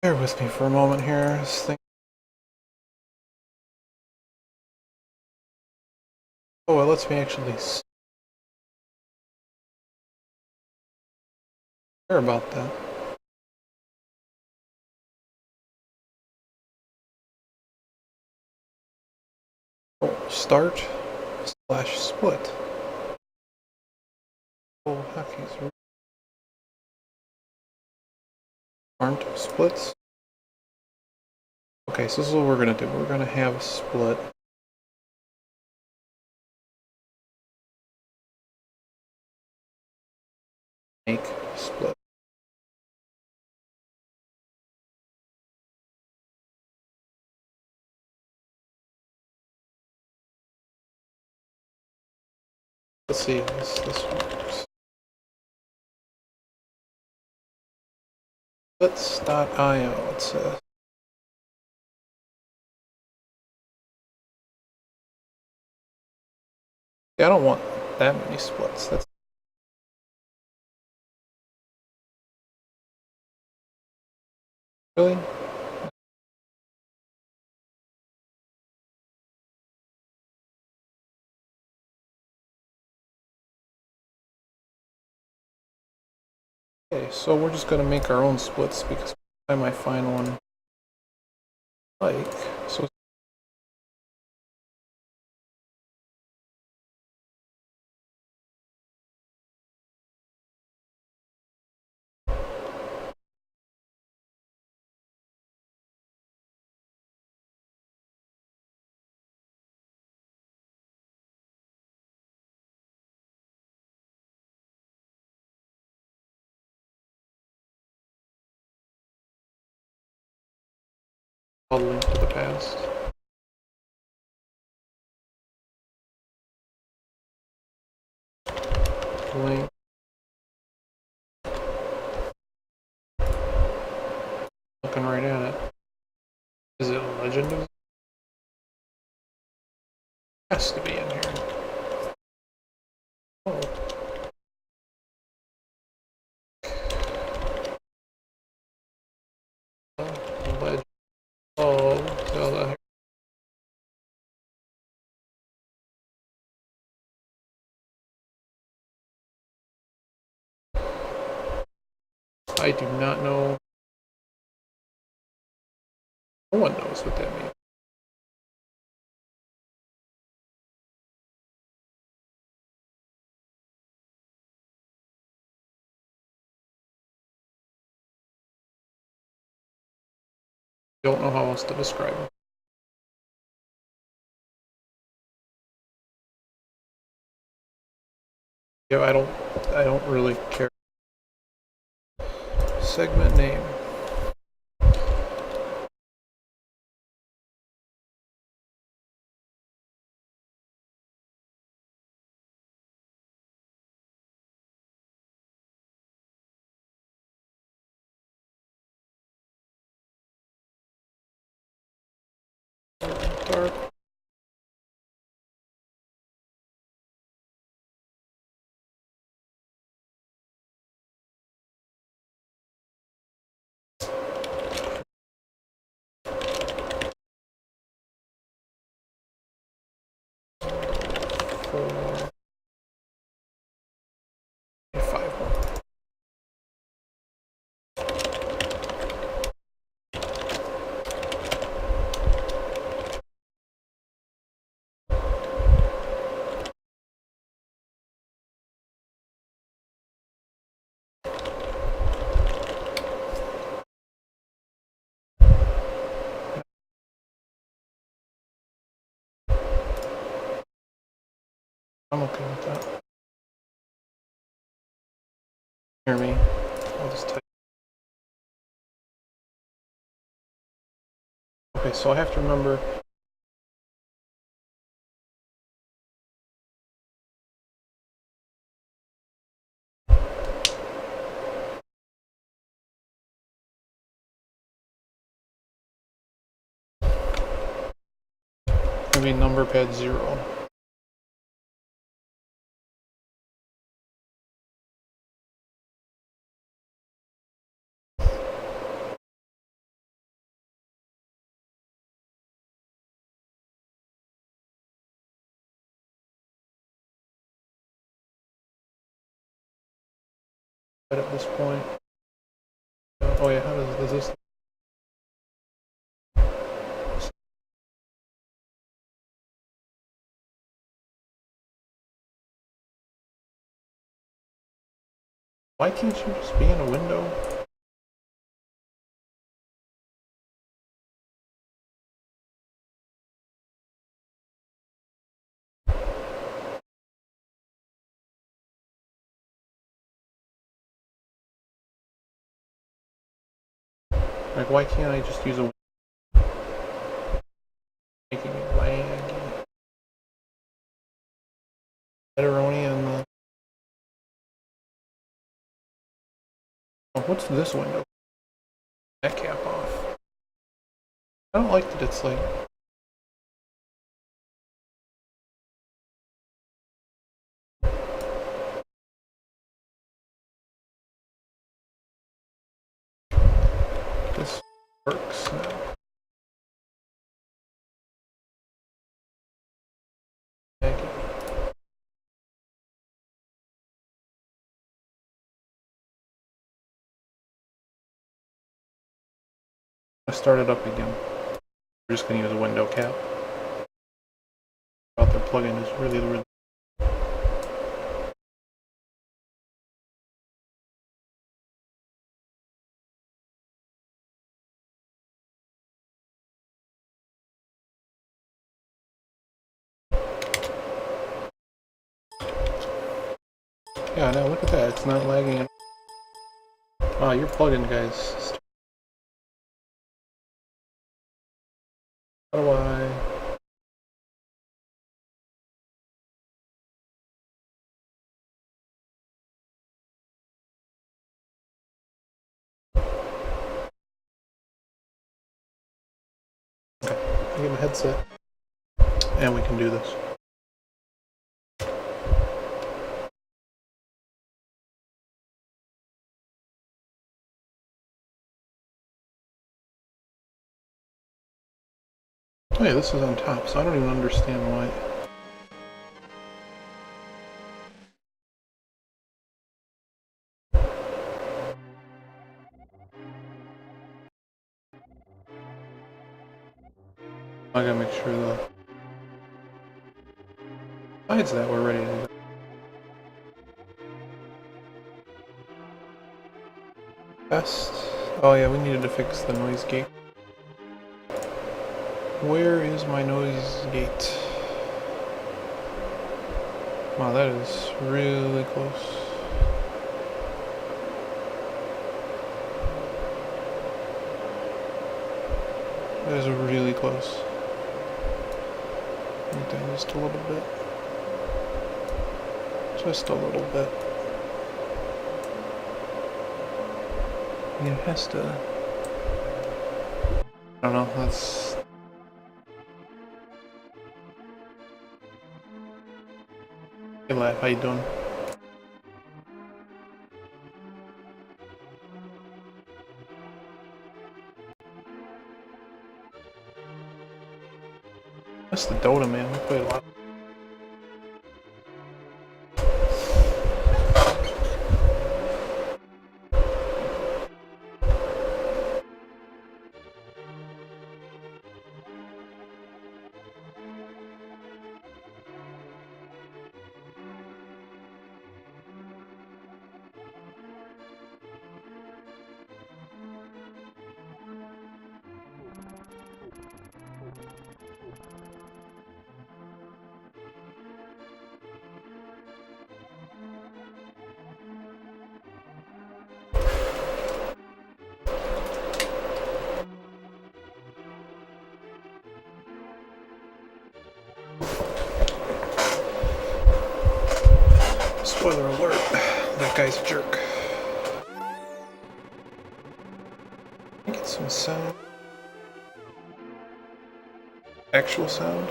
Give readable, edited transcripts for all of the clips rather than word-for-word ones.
Bear with me for a moment here. This thing. Oh, it lets me actually care about that. Oh, start / split. Oh, hockeys. Aren't splits. Okay, so this is what we're gonna do. We're gonna have a split. Make split. Let's see if this works. Splits.io, it says. Yeah, I don't want that many splits. That's really. Okay, so we're just gonna make our own splits because by the time I find one like so. I'll link to the past. Link. Looking right at it. Is it a legend? It has to be in here. Oh. Legend. Oh, Zelda. I do not know. No one knows what that means. Don't know how else to describe it. Yeah, I don't really care. Segment name. Dark. Four. 5 more. I'm okay with that. Hear me? I'll just type. Okay, so I have to remember. Maybe number pad 0. But at this point, oh yeah, how does this? Why can't you just be in a window? Like, why can't I just use a making it laggy? Pepperoni and the... Oh, what's this window? That cap off. I don't like that it's like... This works now. I start it up again. We're just going to use a window cap. Out their plugin is really... Yeah, now look at that. It's not lagging. Wow, your plugin, guys. How do I... Okay, I get my headset. And we can do this. Oh yeah, this is on top, so I don't even understand why. I gotta make sure the... Besides that, we're ready to go. Best... Oh yeah, we needed to fix the noise gate. Where is my noise gate? Wow, that is really close. That is really close. Make that just a little bit. Just a little bit. It has to... I don't know, that's... Hey Laugh, how you doing? That's the Dota, man. We played a lot. Spoiler alert, that guy's a jerk. Get some sound. Actual sound.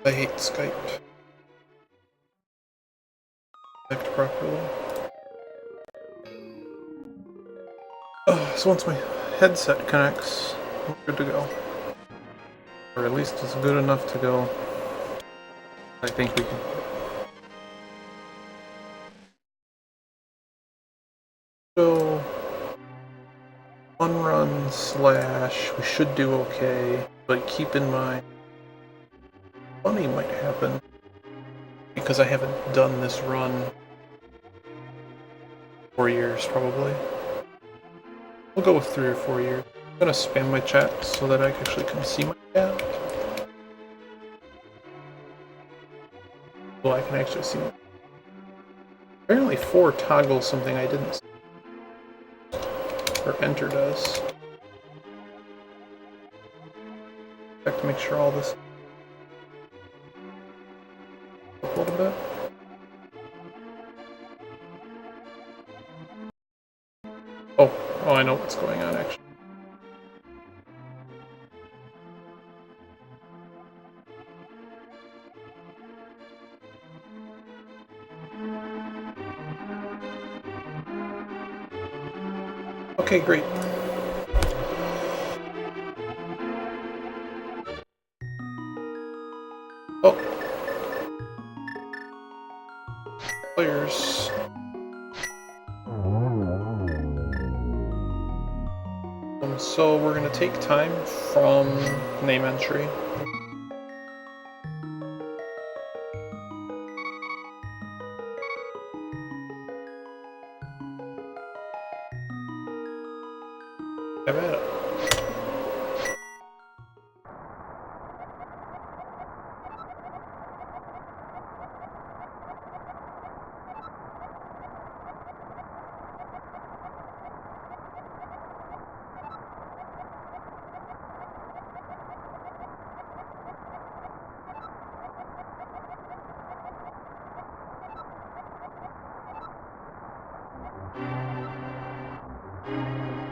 I hate Skype. Connect properly. So once my headset connects, we're good to go. Or at least it's good enough to go. I think we can. one run slash, we should do okay, but keep in mind, funny might happen, because I haven't done this run 4 years, probably. We'll go with 3 or 4 years. I'm gonna spam my chat so that I actually can see my chat. Well, I can actually see my... Apparently 4 toggles something I didn't see. Or enter does. Check to make sure all this... a little bit. Oh, I know what's going on actually. Okay, great. Oh. Players. So we're going to take time from name entry. Have at it.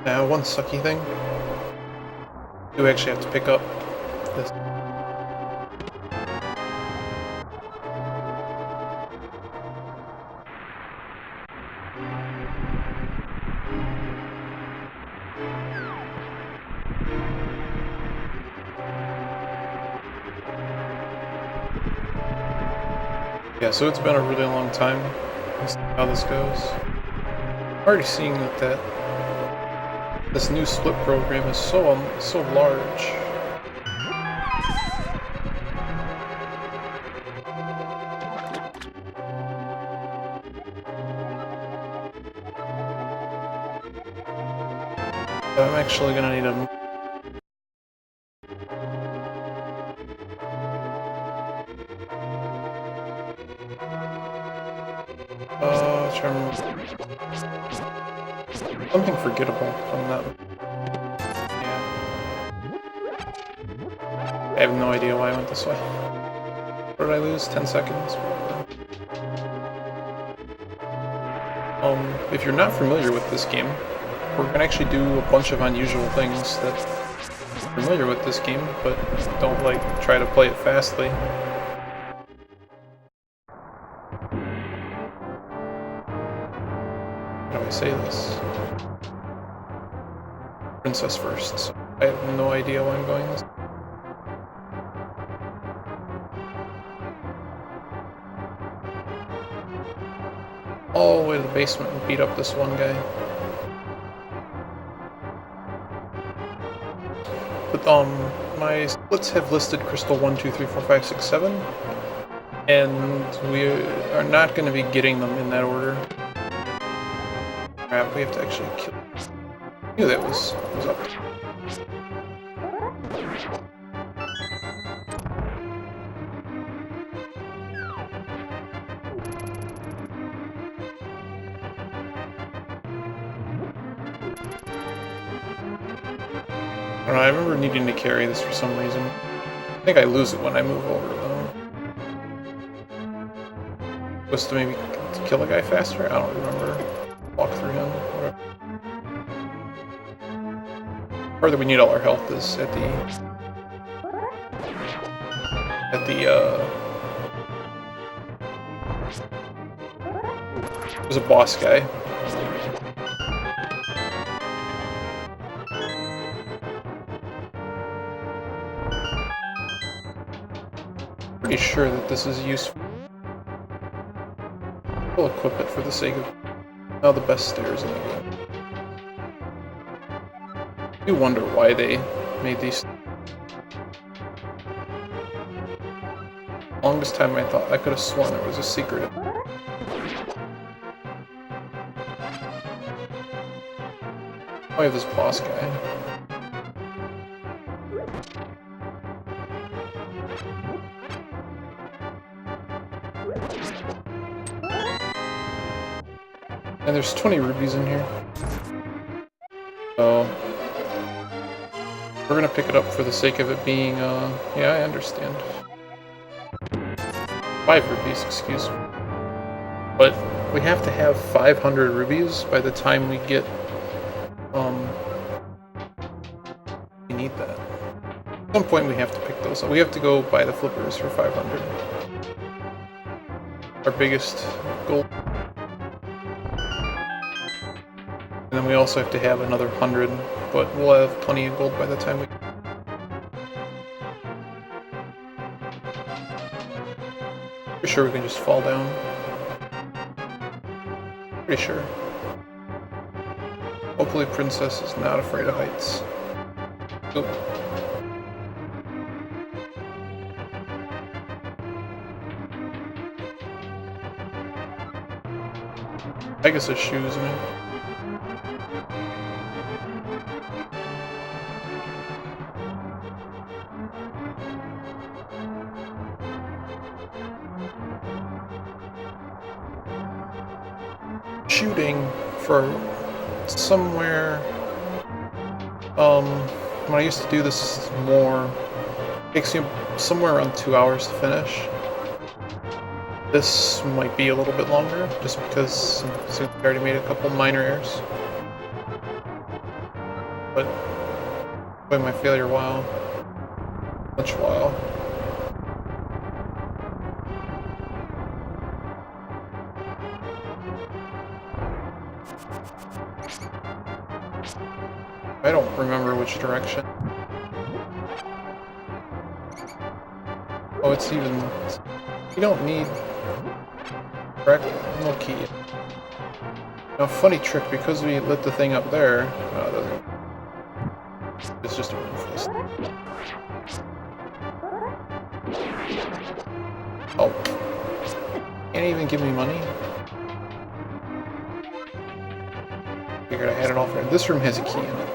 Now, one sucky thing. You actually have to pick up this. Yeah, so it's been a really long time. Let's see how this goes. I'm already seeing that this new split program is so large. I'm actually gonna need a... something forgettable from that. Yeah. I have no idea why I went this way. What did I lose? 10 seconds? If you're not familiar with this game, we're gonna actually do a bunch of unusual things that are familiar with this game, but don't like try to play it fastly. How do I say this? Princess first, so I have no idea why I'm going this. All the way to the basement and beat up this one guy. But my splits have listed crystal 1, 2, 3, 4, 5, 6, 7, and we are not going to be getting them in that order. Crap, we have to actually kill. I knew that was up. I don't know, I remember needing to carry this for some reason. I think I lose it when I move over though. Supposed to maybe to kill a guy faster? I don't remember. Walk through him, whatever. Part that we need all our health is at there's a boss guy. Pretty sure that this is useful. We'll equip it for the sake of now the best stairs in the game. do wonder why they made these. Longest time I thought I could have sworn there was a secret. I have this boss guy. And there's 20 rubies in here. So we're gonna pick it up for the sake of it being, yeah, I understand. 5 rubies, excuse me. But we have to have 500 rubies by the time we get, we need that. At some point we have to pick those up. We have to go buy the flippers for 500. Our biggest goal. And then we also have to have another 100, but we'll have plenty of gold by the time we... Pretty sure we can just fall down. Pretty sure. Hopefully Princess is not afraid of heights. Oop. Pegasus shoes, man. Shooting for somewhere, when I used to do this more, it takes you somewhere around 2 hours to finish. This might be a little bit longer, just because I already made a couple minor errors. But, boy, my failure while. Much while. I don't remember which direction. Oh, it's even... You don't need... Correct? No key. Now, funny trick, because we lit the thing up there... No, it doesn't... It's just a roof. Oh. Can't even give me money? Figured I had it all for it. This room has a key in it.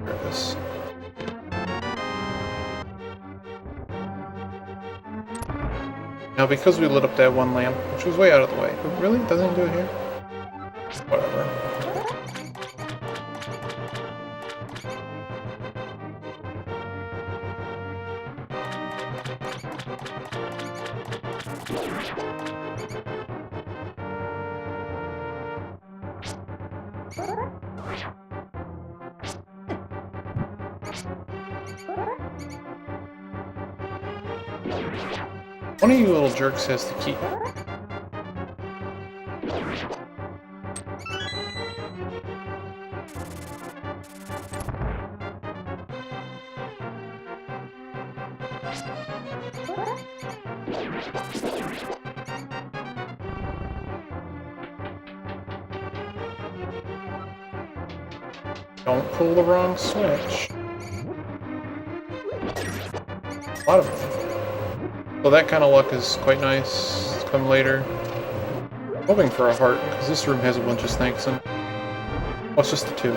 There it is. Now, because we lit up that one lamp, which was way out of the way, but really? Doesn't it do it here? Whatever. One of you little jerks has the key. Don't pull the wrong switch. A lot of them. So that kind of luck is quite nice. It's come later. I'm hoping for a heart, because this room has a bunch of snakes in it. Well, it's just the 2.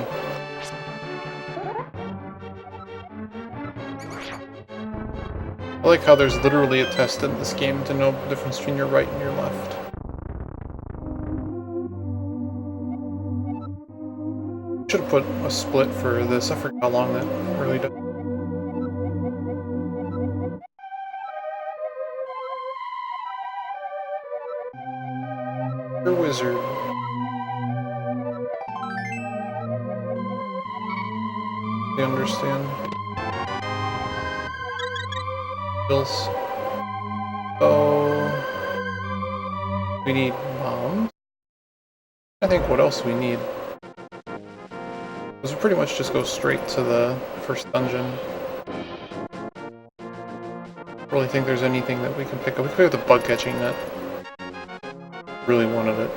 I like how there's literally a test in this game to know the difference between your right and your left. Should have put a split for this. I forgot how long that really does. You're a wizard. You understand? Bills. So we need bombs. I think what else we need? Because we pretty much just go straight to the first dungeon. really think there's anything that we can pick up. We could pick up the bug catching net. Really wanted it.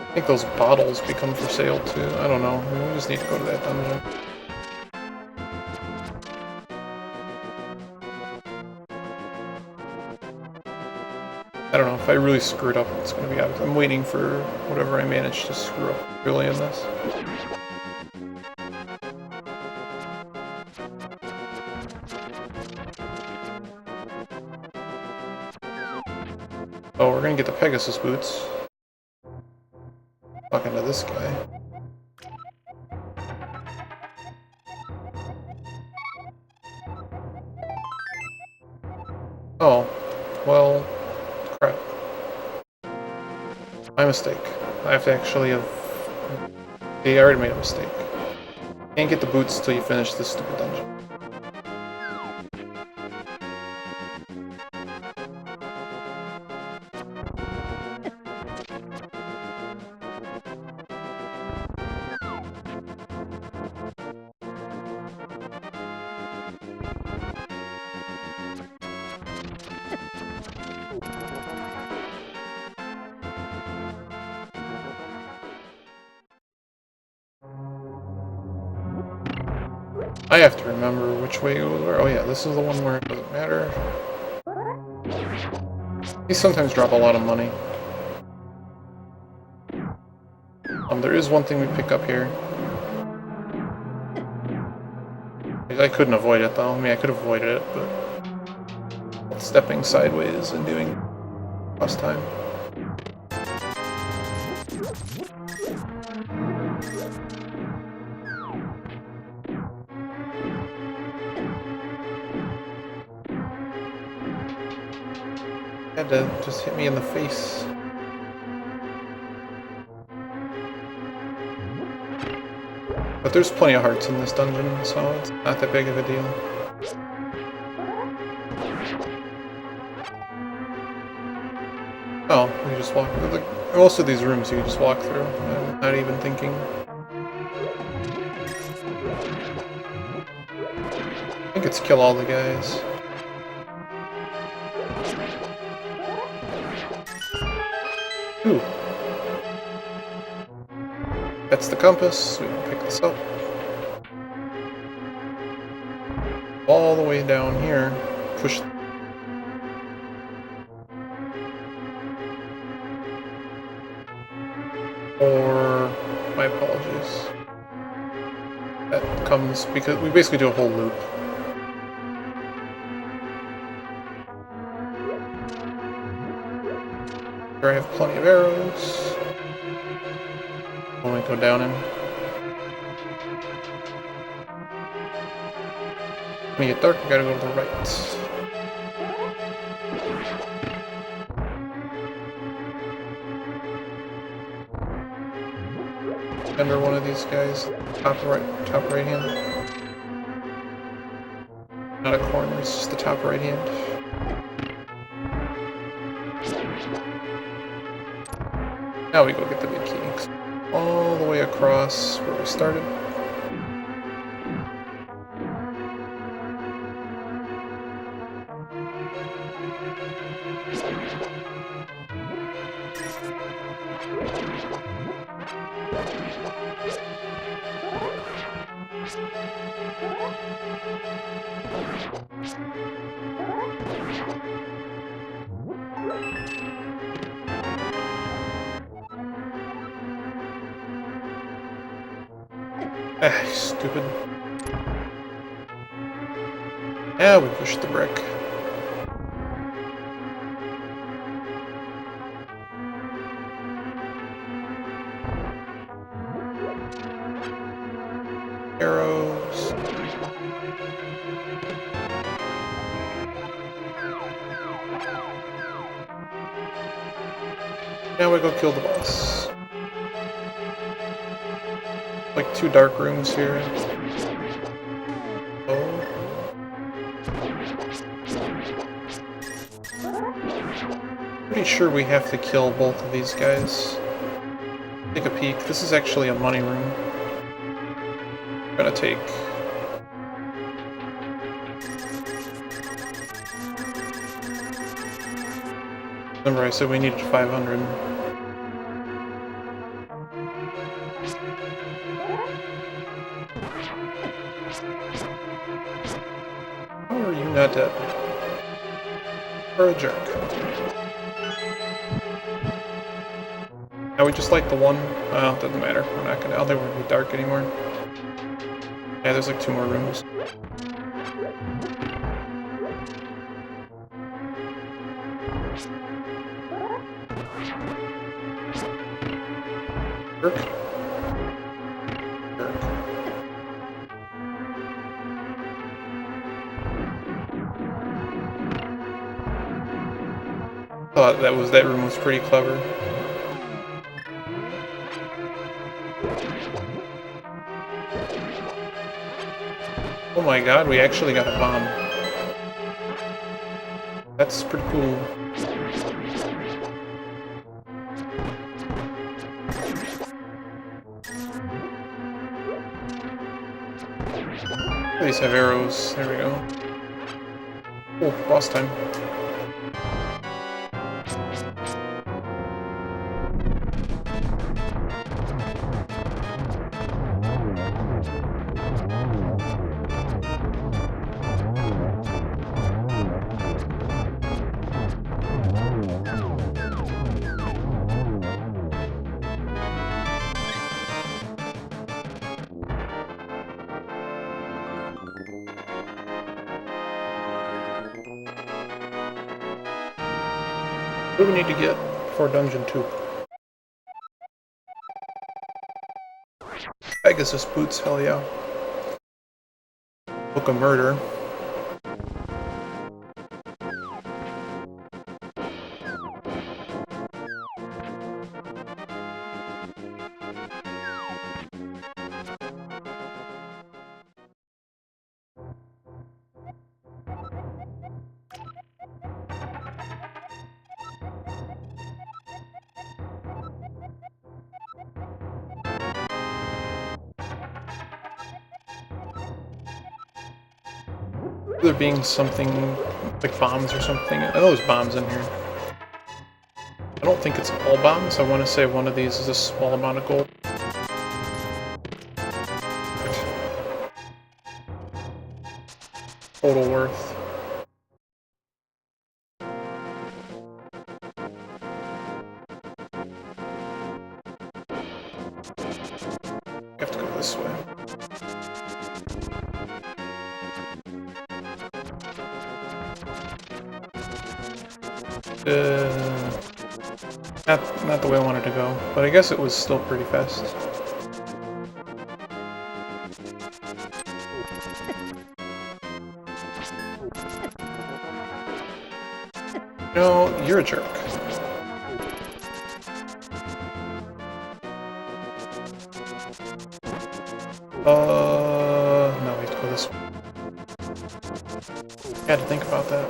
I think those bottles become for sale too. I don't know. We just need to go to that dungeon. I don't know. If I really screw it up, it's going to be obvious. I'm waiting for whatever I manage to screw up really in this. Oh, we're going to get the Pegasus boots. Talking to this guy. Oh, well, crap. My mistake. I have to actually have... I already made a mistake. Can't get the boots till you finish this stupid dungeon. I have to remember which way goes where. Oh yeah, this is the one where it doesn't matter. These sometimes drop a lot of money. There is one thing we pick up here. I couldn't avoid it though. I mean, I could have avoided it, but stepping sideways and doing last time. Had to just hit me in the face. But there's plenty of hearts in this dungeon, so it's not that big of a deal. Oh, you just walk through. Most of these rooms you just walk through. I'm not even thinking. I think it's kill all the guys. Ooh. That's the compass. We can pick this up. All the way down here. Push. Or my apologies. That comes because we basically do a whole loop. I have plenty of arrows. Only go down in. When you get dark, you gotta go to the right. Under one of these guys, top right hand. Not a corner, it's just the top right hand. Now we go get the big key. All the way across where we started. Ah, stupid. Yeah, we pushed the brick. Arrows. Now we go kill the boss. Like 2 dark rooms here. Oh. Pretty sure we have to kill both of these guys. Take a peek. This is actually a money room. I'm gonna take... Remember I said we needed 500. How are you not dead? Or a jerk. Now we just like the one. Oh, doesn't matter. We're not gonna. I don't think we're gonna be dark anymore. Yeah, there's like 2 more rooms. Jerk. Jerk. Thought that room was pretty clever. Oh my god, we actually got a bomb. That's pretty cool. These have arrows. There we go. Oh, boss time. What do we need to get for Dungeon 2? Pegasus boots, hell yeah. Book of Murder. There being something like bombs or something. I know there's bombs in here. I don't think it's all bombs. I want to say one of these is a small amount of gold. Total worth. I have to go this way. Not the way I wanted to go, but I guess it was still pretty fast. No, you're a jerk. No, we have to go this way. I had to think about that.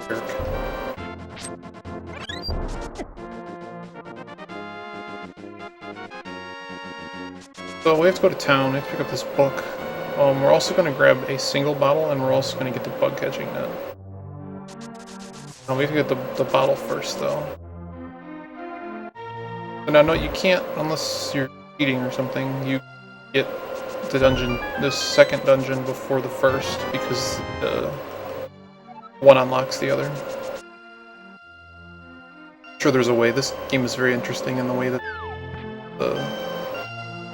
Jerk. So we have to go to town, we have to pick up this book. We're also going to grab a single bottle, and we're also going to get the bug catching net. We have to get the bottle first, though. So now, no, you can't, unless you're eating or something, you get the dungeon, this second dungeon before the first, because one unlocks the other. I'm sure there's a way. This game is very interesting in the way that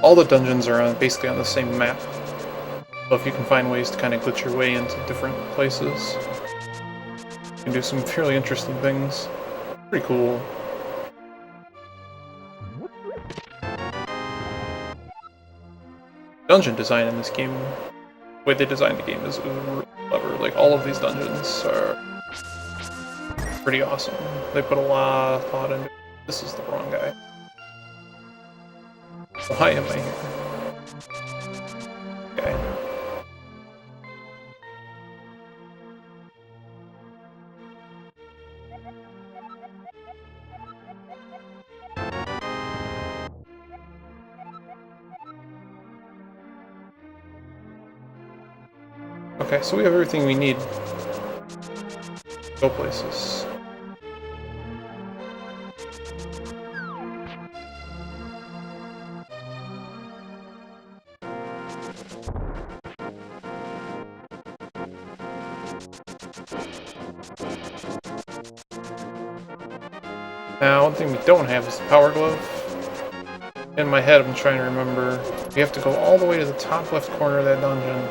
all the dungeons are basically on the same map. So if you can find ways to kind of glitch your way into different places, you can do some fairly interesting things. Pretty cool. Dungeon design in this game, the way they designed the game is really clever. Like, all of these dungeons are pretty awesome. They put a lot of thought into it. This is the wrong guy. Why am I here? Okay, so we have everything we need. Go places. Now, one thing we don't have is the power glove. In my head, I'm trying to remember. We have to go all the way to the top left corner of that dungeon.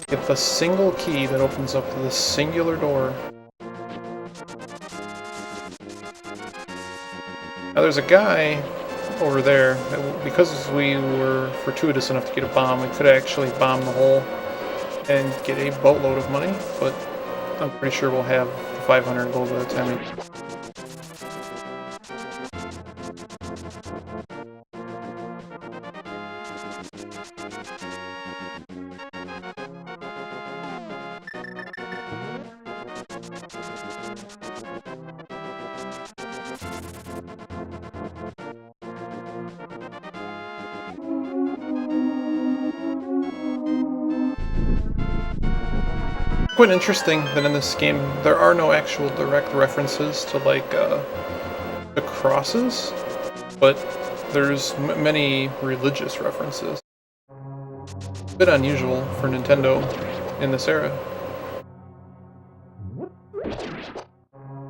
Get the single key that opens up the singular door. Now there's a guy over there, because we were fortuitous enough to get a bomb, we could actually bomb the hole and get a boatload of money, but I'm pretty sure we'll have the 500 gold by the time we... Quite interesting that in this game there are no actual direct references to like the crosses, but there's many religious references. A bit unusual for Nintendo in this era.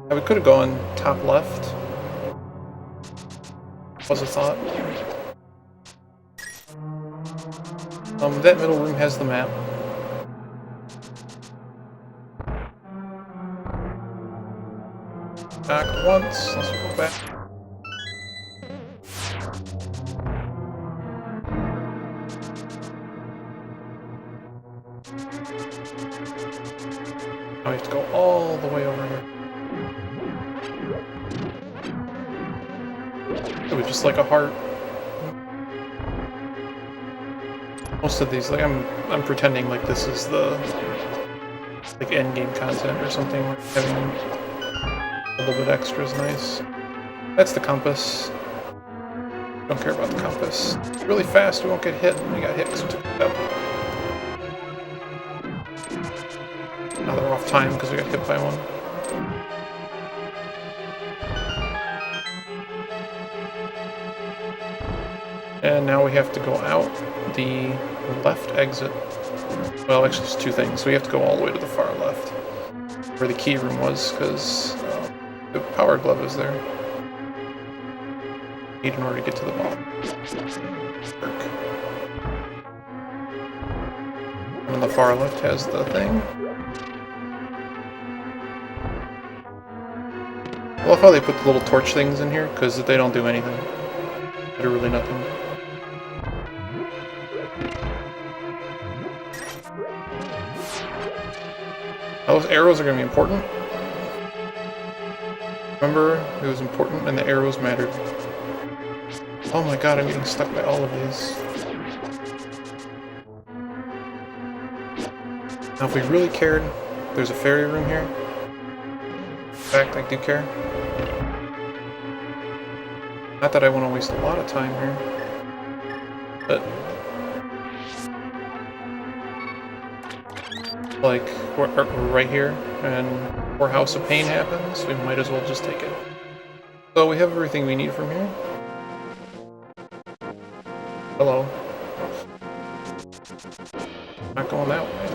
Now we could have gone top left. Was a thought. That middle room has the map. Back once, let's go back. Now we have to go all the way over here. It was just like a heart. Most of these, like I'm pretending like this is the like end game content or something. Having a little bit extra is nice. That's the compass. Don't care about the compass. It's really fast, we won't get hit. We got hit because we took it out. Now they're off time because we got hit by one. And now we have to go out the left exit. Well, actually, there's two things. We have to go all the way to the far left, where the key room was, because the power glove is there. Need in order to get to the bottom. And the far left has the thing. I love how they put the little torch things in here, because they don't do anything. Literally nothing. Those arrows are going to be important. Remember, it was important and the arrows mattered. Oh my god, I'm getting stuck by all of these. Now if we really cared, there's a fairy room here. In fact, I do care. Not that I want to waste a lot of time here, but like we're right here, and where House of Pain happens, we might as well just take it. So we have everything we need from here. Hello. Not going that way.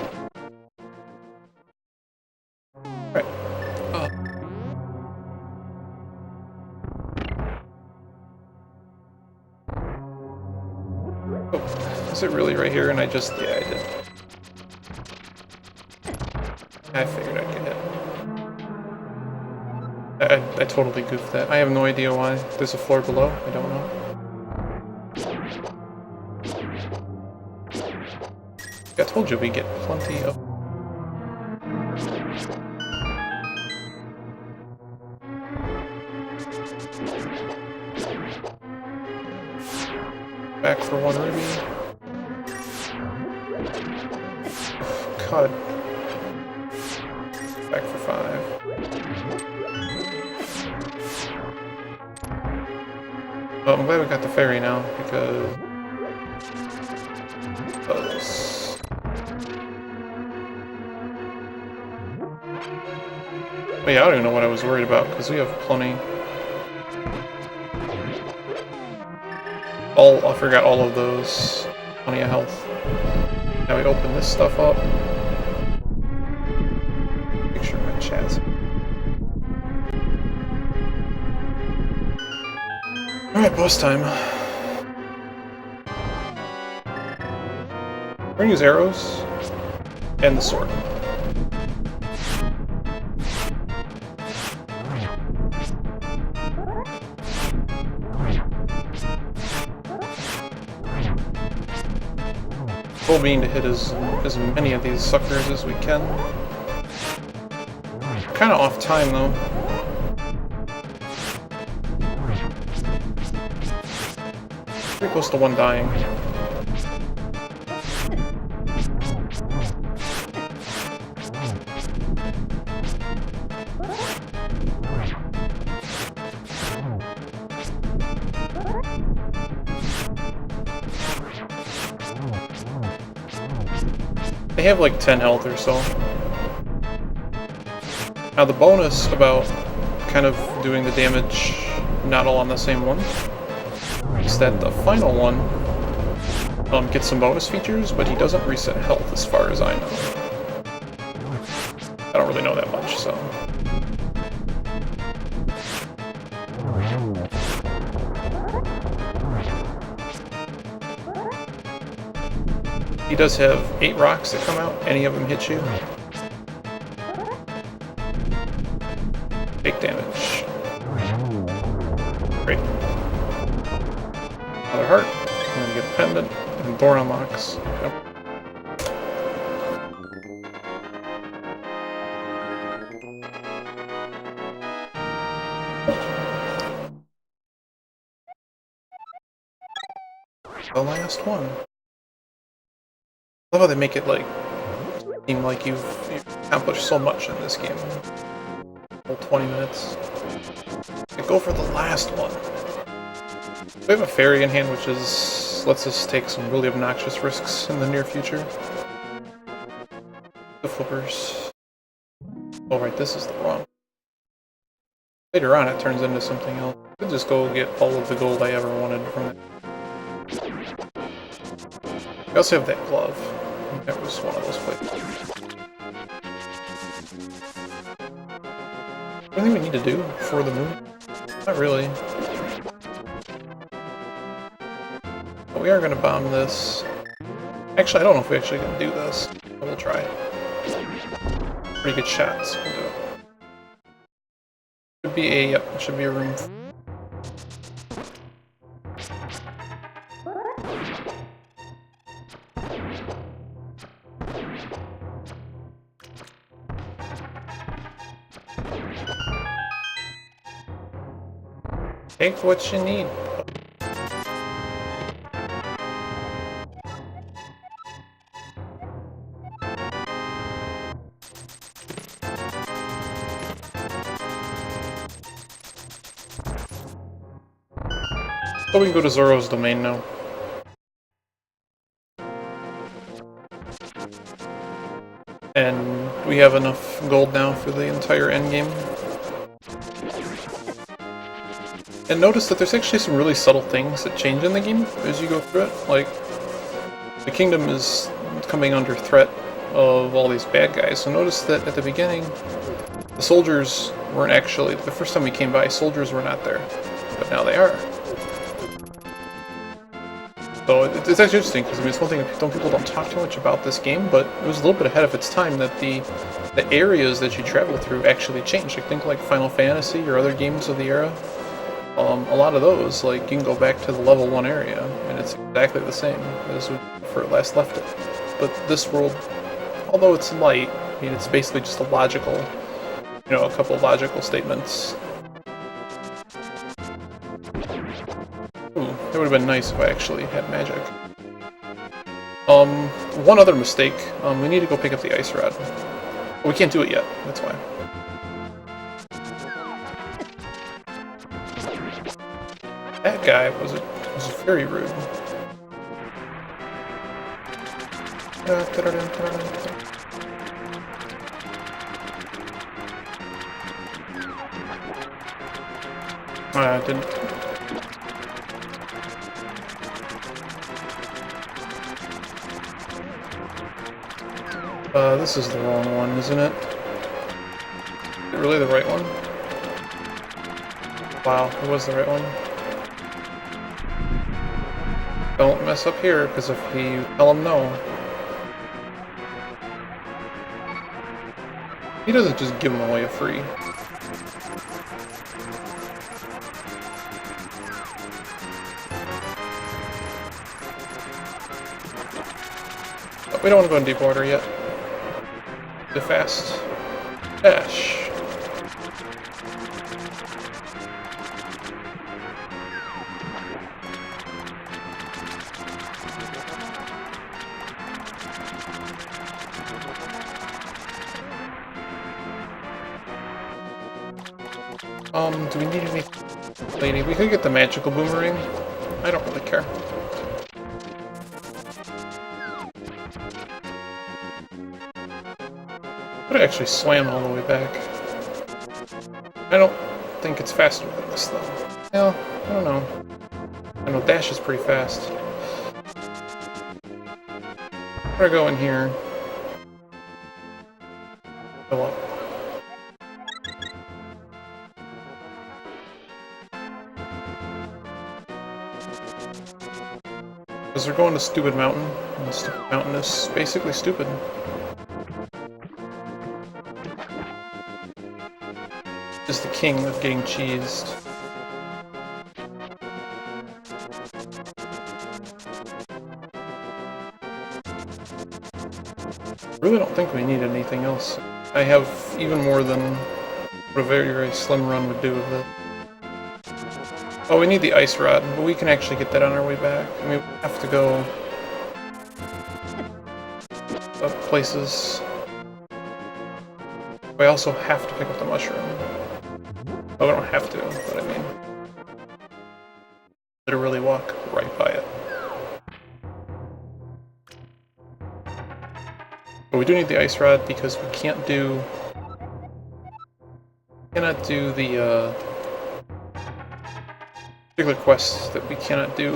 Right. Oh, is it really right here? And I just, yeah, I did. I figured I'd get hit. I totally goofed that. I have no idea why. There's a floor below. I don't know. I told you we get plenty of... Back for one ruby. Oh, God. Back for 5. Well, I'm glad we got the fairy now, because... But yeah, I don't even know what I was worried about, because we have plenty. I forgot all of those. Plenty of health. Now we open this stuff up. Make sure my chat's... Alright, boss time. We're gonna use arrows and the sword. Goal being to hit as many of these suckers as we can. Kind of off time though. Pretty close to one dying. They have like 10 health or so. Now the bonus about kind of doing the damage not all on the same one is that the final one gets some bonus features, but he doesn't reset health as far as I know. I don't really know that much, so... He does have 8 rocks that come out. Any of them hit you. Take damage. Great. Another heart. And then get a pendant. And door unlocks. Yep. The last one. I love how they make it like seem like you've accomplished so much in this game. Whole 20 minutes. Okay, go for the last one. We have a fairy in hand, which lets us take some really obnoxious risks in the near future. The flippers. Oh right, this is the wrong. Later on, it turns into something else. I could just go get all of the gold I ever wanted from it. We also have that glove. That was one of those places. Anything we need to do for the moon? Not really. But we are going to bomb this. Actually, I don't know if we actually can do this. But we'll try it. Pretty good shots. We'll do it. Should be a, yep, it should be a room. Take what you need. So we can go to Zoro's domain now. And we have enough gold now for the entire endgame. And notice that there's actually some really subtle things that change in the game as you go through it. Like, the kingdom is coming under threat of all these bad guys. So notice that at the beginning, the soldiers weren't actually, the first time we came by, soldiers were not there. But now they are. So it's actually interesting, because I mean, it's one thing people don't talk too much about this game, but it was a little bit ahead of its time that the areas that you travel through actually changed. Like, think like Final Fantasy or other games of the era. A lot of those, like, you can go back to the level 1 area, and it's exactly the same as when you last left it. But this world, although it's light, I mean, it's basically just a logical, you know, a couple of logical statements. Ooh, that would have been nice if I actually had magic. One other mistake, we need to go pick up the ice rod. But we can't do it yet, that's why. That guy was very rude. I didn't. This is the wrong one, isn't it? Is it really the right one? Wow, it was the right one. Don't mess up here, because if you tell him no... He doesn't just give them away free. But we don't want to go in deep water yet. The fast dash. Do we need any lady? We could get the magical boomerang. I don't really care. But I actually swam all the way back. I don't think it's faster than this though. Well, I don't know. I know dash is pretty fast. I'm gonna go in here. Fill up. Because they're going to Stupid Mountain, and Stupid Mountain is basically stupid. Is the king of getting cheesed. I really don't think we need anything else. I have even more than what a very, very slim run would do with it. Oh, we need the ice rod, but we can actually get that on our way back. I mean, we have to go up places. We also have to pick up the mushroom. Oh, we don't have to, but I mean, literally walk right by it. But we do need the ice rod because we cannot do the particular quests that we cannot do.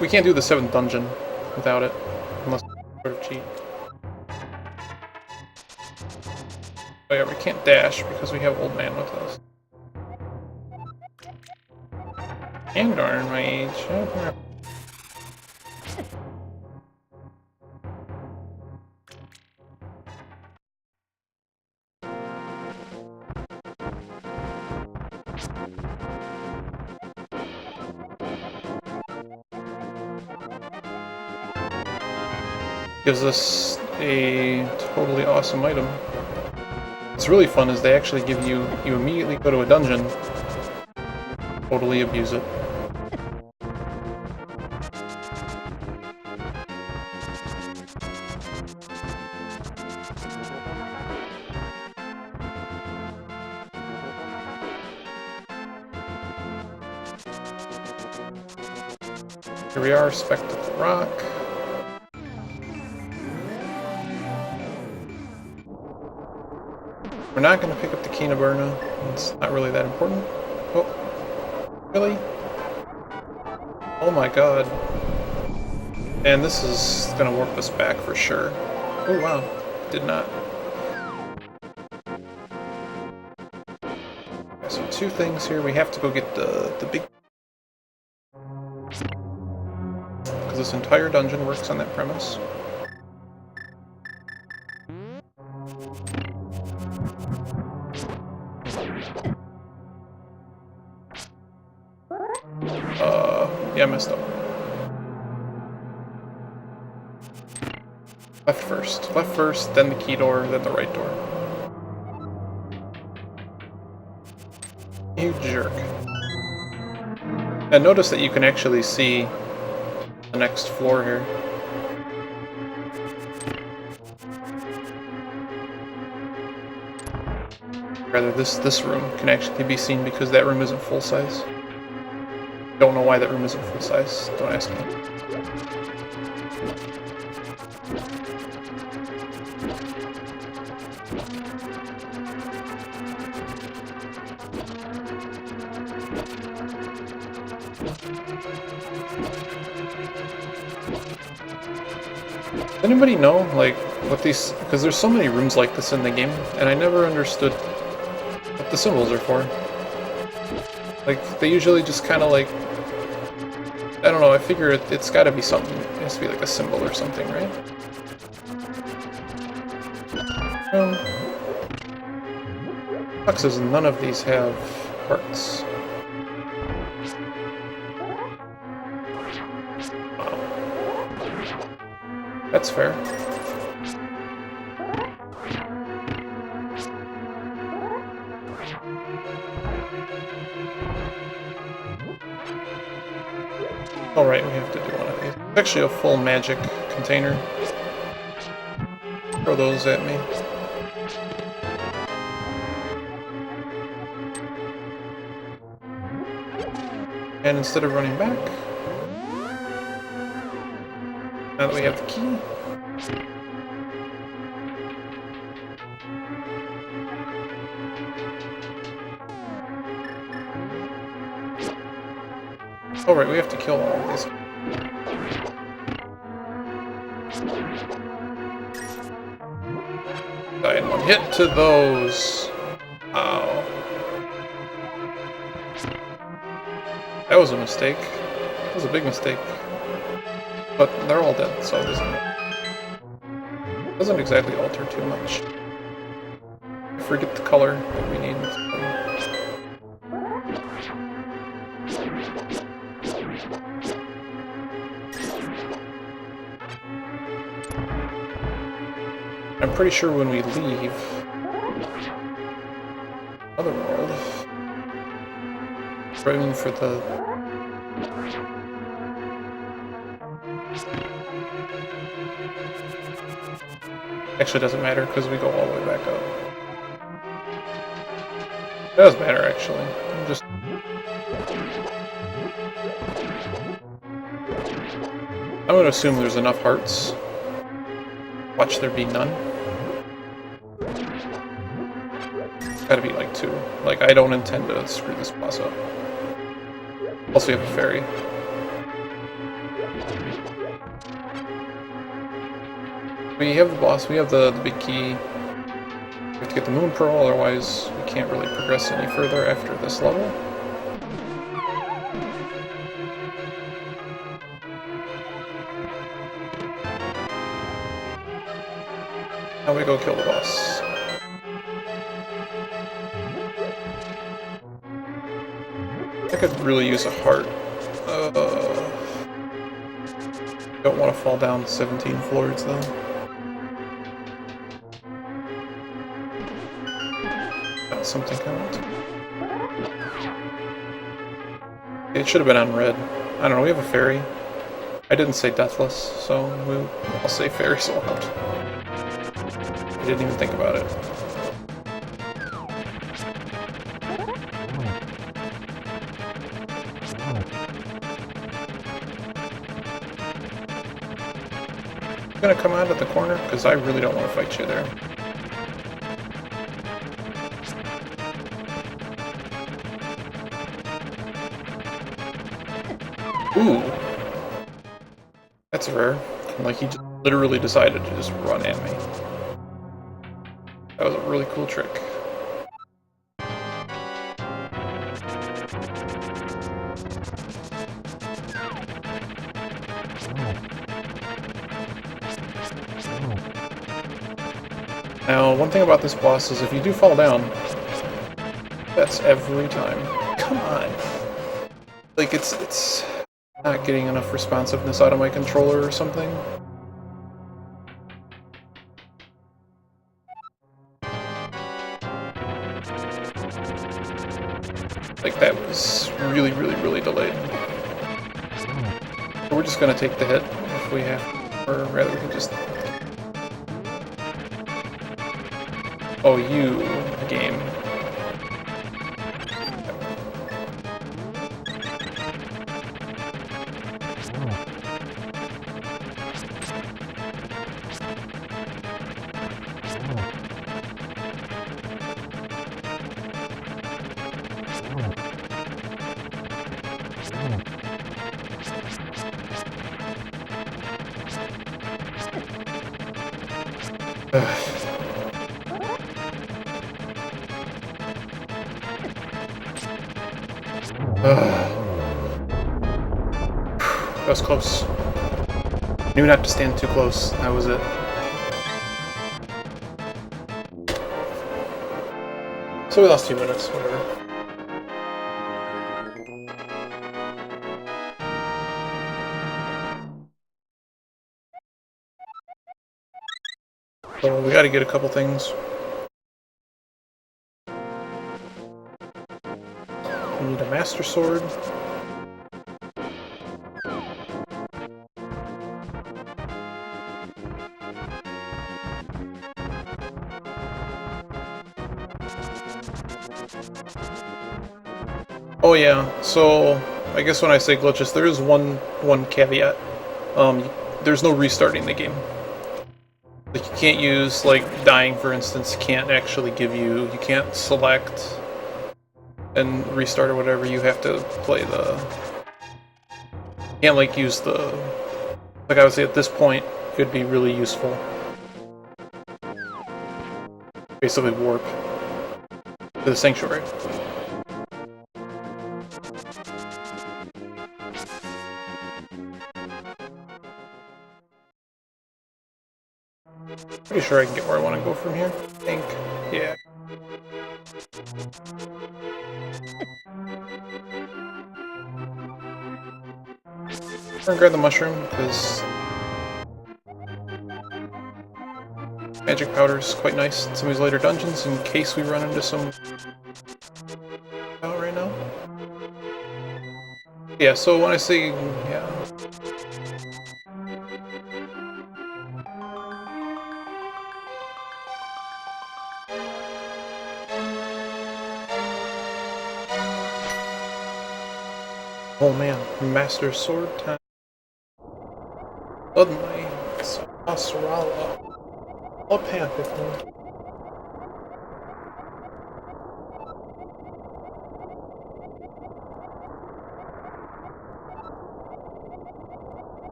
We can't do the 7th dungeon without it, unless we sort of cheat. Oh yeah, we can't dash because we have Old Man with us. And darn my age. Gives us a totally awesome item. What's really fun is they actually give you immediately go to a dungeon, totally abuse it. Here we are, Spectacle Rock. We're not going to pick up the Key Burna. It's not really that important. Oh, really? Oh my god. And this is going to warp us back for sure. Oh wow, did not. Okay, so 2 things here. We have to go get the big... Because this entire dungeon works on that premise. Yeah, I messed up. Left first. Left first, then the key door, then the right door. You jerk. And notice that you can actually see the next floor here. Rather, this room can actually be seen because that room isn't full size. Don't know why that room isn't full size. Don't ask me. Does anybody know, like, what these... Because there's so many rooms like this in the game, and I never understood what the symbols are for. Like, they usually just kind of, like... I don't know, I figure it's gotta be something. It has to be, like, a symbol or something, right? Sucks is none of these have hearts. Wow. That's fair. Alright, we have to do one of these. It's actually a full magic container. Throw those at me. And instead of running back, now that we have the key, alright, we have to kill all of these. Die in one hit to those. Ow. That was a mistake. That was a big mistake. But they're all dead, so it doesn't exactly alter too much. I forget the color that we need. I'm pretty sure when we leave another world, aiming for the... Actually, doesn't matter because we go all the way back up. It does matter, actually. I'm just... I'm going to assume there's enough hearts. Watch there be none. Gotta be like 2. Like, I don't intend to screw this boss up. Also, we have a fairy. We have the boss, we have the big key. We have to get the moon pearl, otherwise we can't really progress any further after this level. Now we go kill the boss. I could really use a heart. Don't want to fall down 17 floors though. Got something coming. It should have been on red. I don't know, we have a fairy. I didn't say deathless, so I'll say fairy sword. I didn't even think about it. I'm gonna come out of the corner because I really don't want to fight you there. Ooh, that's rare. Like he literally decided to just run at me. That was a really cool trick. Now, one thing about this boss is if you do fall down, that's every time. Come on! Like, it's not getting enough responsiveness out of my controller or something. Like, that was really, really, really delayed. So we're just gonna take the hit if we have to, or rather we can just... Oh, you game. That was close. Knew not to stand too close. That was it. So we lost 2 minutes, whatever. So we gotta get a couple things. We need a Master Sword. Oh yeah, so I guess when I say glitches, there is one caveat. There's no restarting the game. Like, you can't use, like, dying, for instance, can't actually give you, you can't select and restart or whatever. You have to play the, you can't, like, use the, like I would say at this point, it'd be really useful. Basically warp to the sanctuary. Pretty sure I can get where I want to go from here. I think. Yeah. We're gonna grab the mushroom, because magic powder is quite nice in some of these later dungeons in case we run into some out right now. Yeah, so when I say, yeah. Oh man, Master Sword time. Suddenly, it's Asrala. Up hand with me.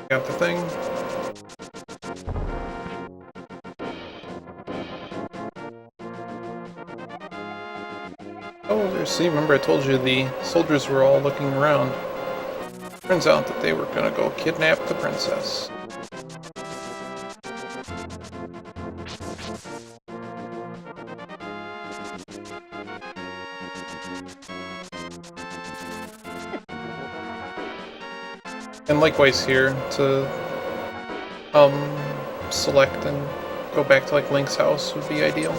Got the thing. Oh, see, remember I told you the soldiers were all looking around. Turns out that they were gonna go kidnap the princess. And likewise here, to select and go back to like Link's house would be ideal.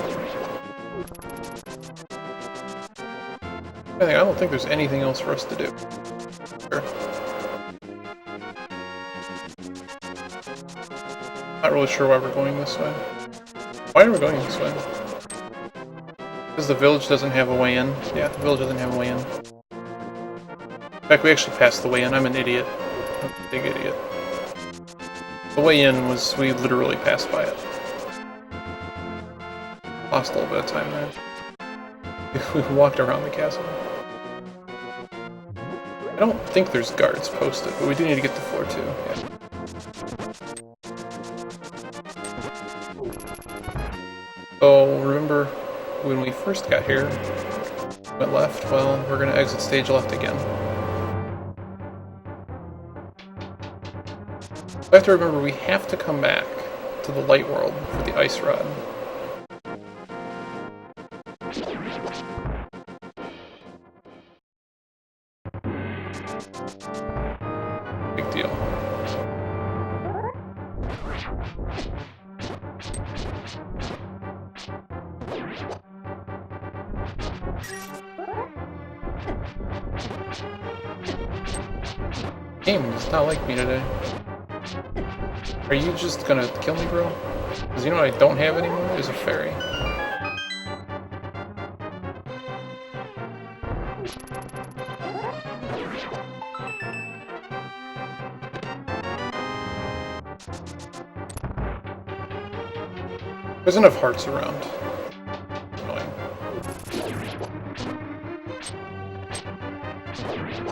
I don't think there's anything else for us to do. Sure. Not really sure why we're going this way. Why are we going this way? Because the village doesn't have a way in. Yeah, the village doesn't have a way in. In fact, we actually passed the way in. I'm an idiot. I'm a big idiot. The way in was, we literally passed by it. Lost a little bit of time there. We walked around the castle. I don't think there's guards posted, but we do need to get to floor 2. Yeah. So, remember when we first got here, went left? Well, we're gonna exit stage left again. I have to remember we have to come back to the light world for the ice rod. Big deal. Game does not like me today. Are you just gonna kill me, bro? Because you know what I don't have anymore is a fairy. There's enough hearts around. Annoying.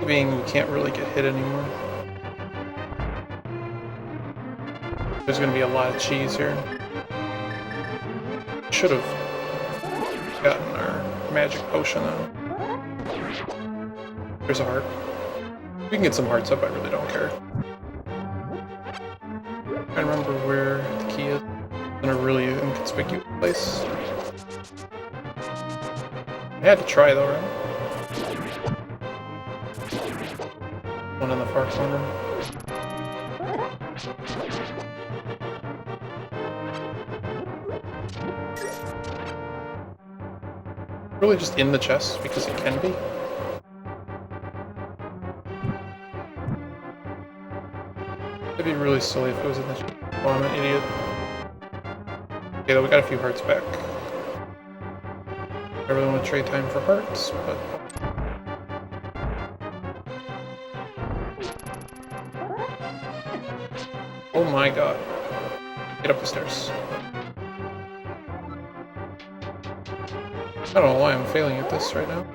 Being we can't really get hit anymore. There's gonna be a lot of cheese here. Should have gotten our magic potion though. There's a heart. We can get some hearts up, I really don't care. I remember where the key is. In a really inconspicuous place. I had to try though, right? One in the far corner. Really just in the chest because it can be. It'd be really silly if it was in the chest. Oh, I'm an idiot. Okay, though we got a few hearts back. I really want to trade time for hearts, but... Oh my god. Get up the stairs. I don't know why I'm failing at this right now.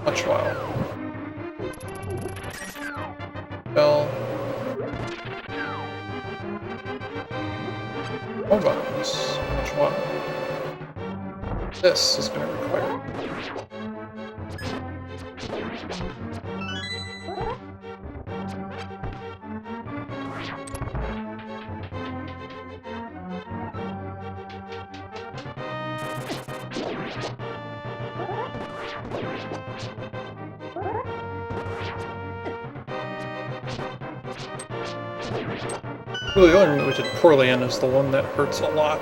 Much while. Bell. More buttons. Much while. This is going to require. Really, the only one which did poorly in is the one that hurts a lot.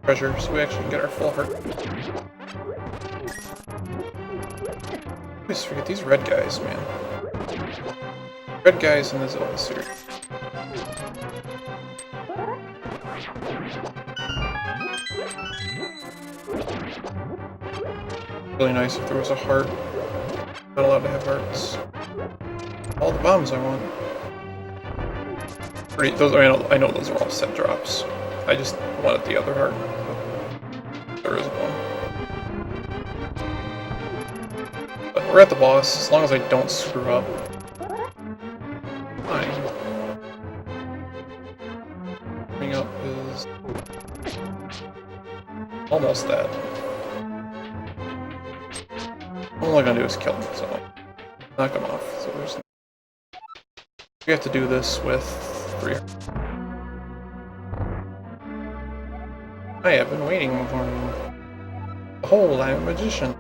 Treasure, so we actually can get our full heart. I always forget these red guys, man. Red guys in the Zelda series. Really nice if there was a heart. Not allowed to have hearts. All the bombs I want. Those, I know those are all set drops. I just wanted the other heart. There is one. But we're at the boss, as long as I don't screw up. Fine. Coming up is almost that. All I'm gonna do is kill him, so knock him off. So there's. We have to do this with 3. I have been waiting for him. Behold, I am a magician.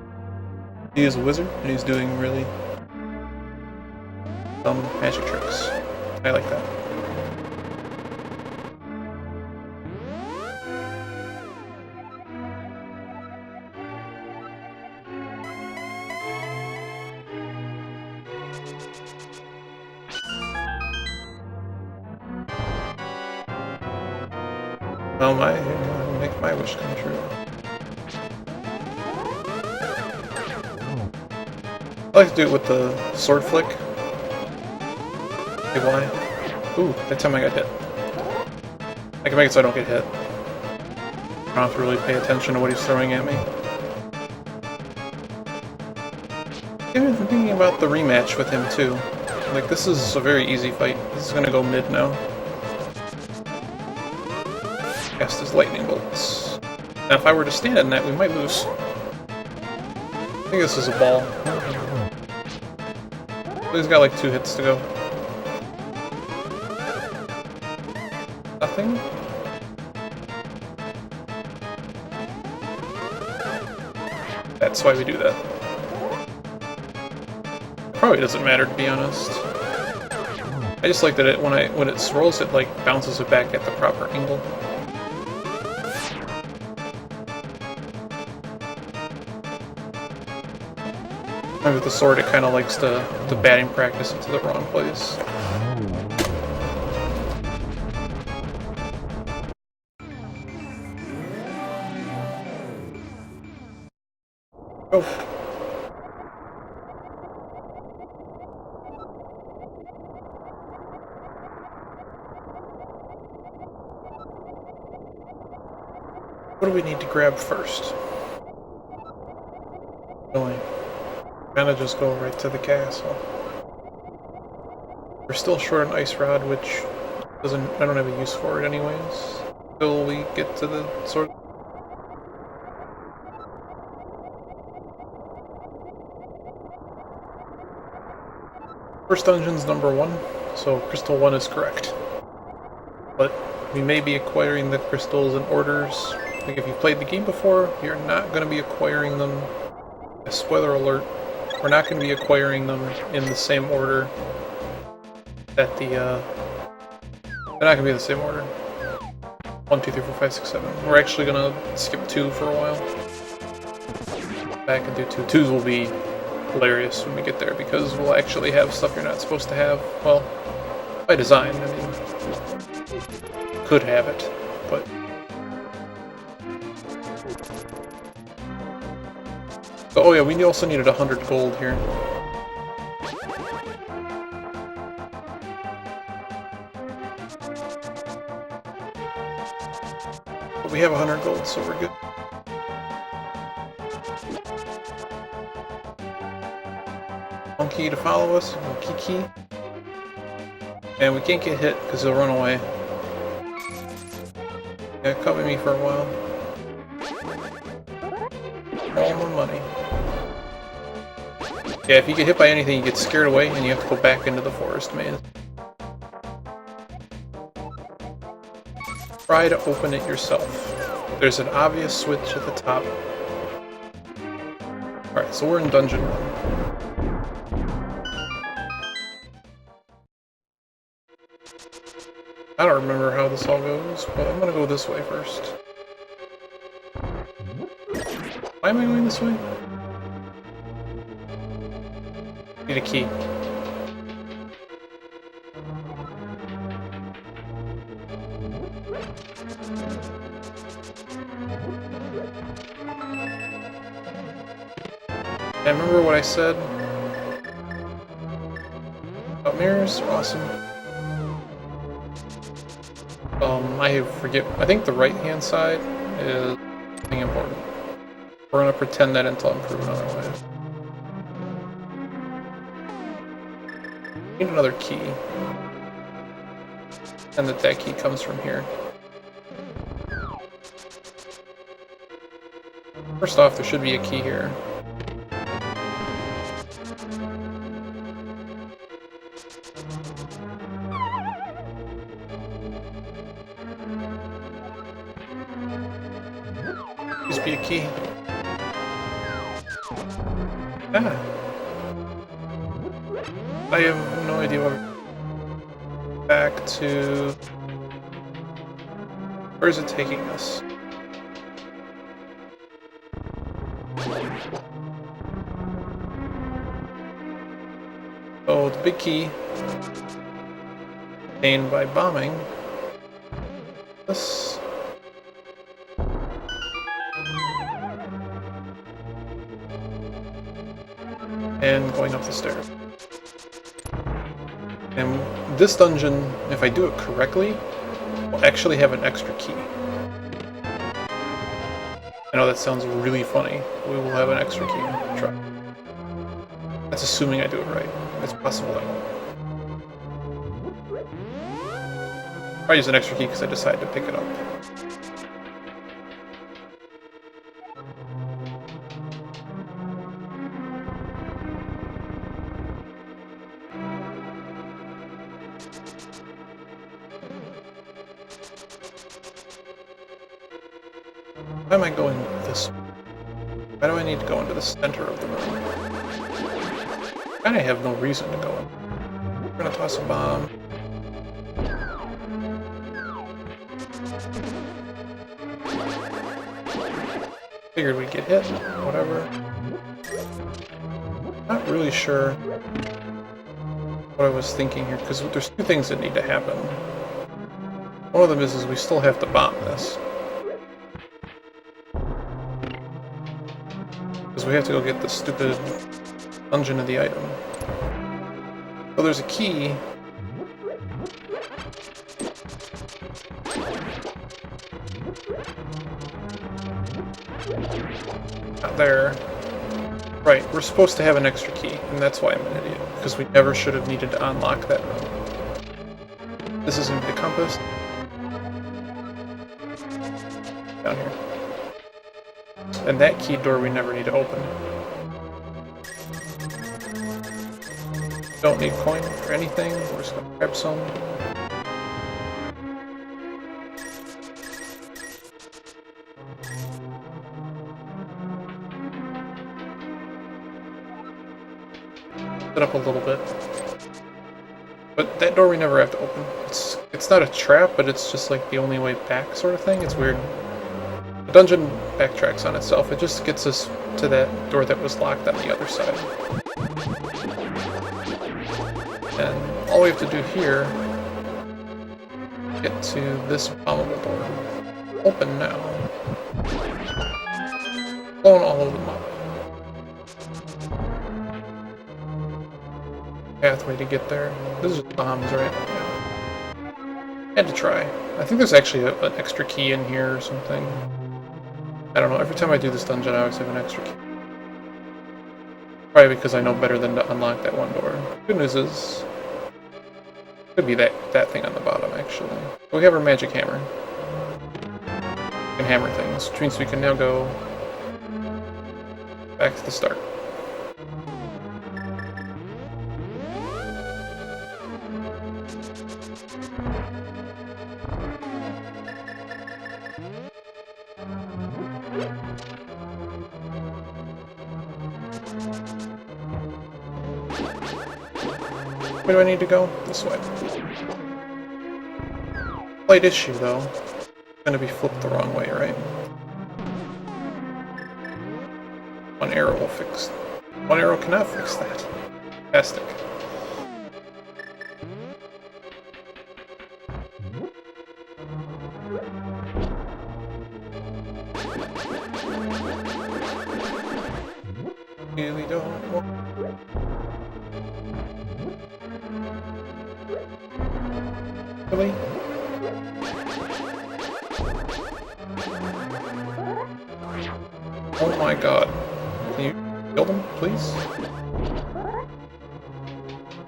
He is a wizard, and he's doing really dumb magic tricks. I like that. Well, make my wish come true. I like to do it with the sword flick. Okay, why? Ooh, that time I got hit. I can make it so I don't get hit. I don't have to really pay attention to what he's throwing at me. I've been thinking about the rematch with him too. Like, this is a very easy fight. This is gonna go mid now. Cast his lightning bolts. Now, if I were to stand in that, we might lose. I think this is a ball. He's got like 2 hits to go. Nothing? That's why we do that. Probably doesn't matter, to be honest. I just like that when it swirls, it like bounces it back at the proper angle. And with the sword, it kind of likes the batting practice into the wrong place. Go. What do we need to grab first? Really, kind of just go right to the castle. We're still short an ice rod, which I don't have a use for it anyways. Until we get to the sort of... First dungeon's number 1, so crystal 1 is correct. But we may be acquiring the crystals in orders. Like if you've played the game before, you're not going to be acquiring them. Spoiler alert, we're not going to be acquiring them in the same order that they're not going to be in the same order. 1, 2, 3, 4, 5, 6, 7. We're actually going to skip 2 for a while. Back and do 2. 2s will be hilarious when we get there because we'll actually have stuff you're not supposed to have. Well, by design, I mean, could have it, but... So, oh yeah, we also needed 100 gold here. But we have 100 gold, so we're good. Monkey to follow us, Kiki. And we can't get hit because he'll run away. Yeah, cover me for a while. All more money. Yeah, if you get hit by anything, you get scared away and you have to go back into the forest maze. Try to open it yourself. There's an obvious switch at the top. Alright, so we're in Dungeon 1. I don't remember how this all goes, but I'm gonna go this way first. Why am I going this way? Need a key. I remember what I said about mirrors. Awesome. I forget. I think the right-hand side is something important. We're gonna pretend that until I'm proven otherwise. Need another key, and that key comes from here. First off, there should be a key here. Just be a key. Ah. I have no idea what... Back to... Where is it taking us? Oh, the big key. Obtained by bombing. This... and going up the stairs. And this dungeon, if I do it correctly, will actually have an extra key. I know that sounds really funny. We will have an extra key. Try. That's assuming I do it right. It's possible I won't. I use an extra key because I decided to pick it up. Why am I going this way? Why do I need to go into the center of the room? I kinda have no reason to go in. We're gonna toss a bomb. Figured we'd get hit, whatever. Not really sure what I was thinking here, because there's two things that need to happen. One of them is we still have to bomb this. Because we have to go get the stupid dungeon of the item. So there's a key. there. Right, we're supposed to have an extra key, and that's why I'm an idiot. Because we never should have needed to unlock that room. This is going to be the compass. Down here. And that key door we never need to open. Don't need coin or anything, we're just going to grab some. Up a little bit, but that door we never have to open. It's not a trap, but it's just like the only way back sort of thing. It's weird. The dungeon backtracks on itself. It just gets us to that door that was locked on the other side. And all we have to do here, get to this bombable door. Open now. Blowing all of them up. Pathway to get there. This is bombs, right? Yeah. Had to try. I think there's actually an extra key in here or something. I don't know. Every time I do this dungeon, I always have an extra key. Probably because I know better than to unlock that one door. Good news is, could be that thing on the bottom, actually. We have our magic hammer. We can hammer things, which means we can now go back to the start. Where do I need to go? This way. Slight issue, though. It's gonna be flipped the wrong way, right? One arrow will fix. One arrow cannot fix that. Fantastic. Really don't want. Really? Oh my god. Can you kill them, please?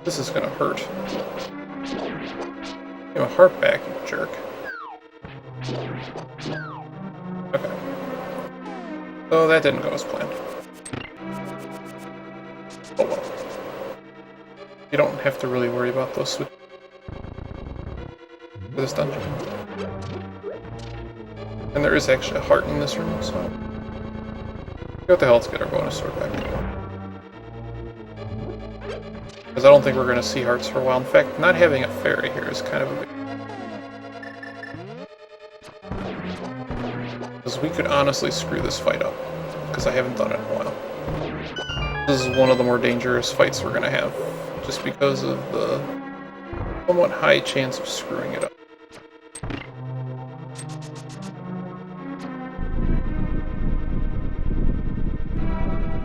This is gonna hurt. Give me a heart back, you jerk. Okay. So that didn't go as planned. Oh well. You don't have to really worry about those switches for this dungeon. And there is actually a heart in this room, so... What the hell, let's get our bonus sword back. Because I don't think we're going to see hearts for a while. In fact, not having a fairy here is kind of a big... Because we could honestly screw this fight up. Because I haven't done it in a while. This is one of the more dangerous fights we're going to have. Just because of the somewhat high chance of screwing it up.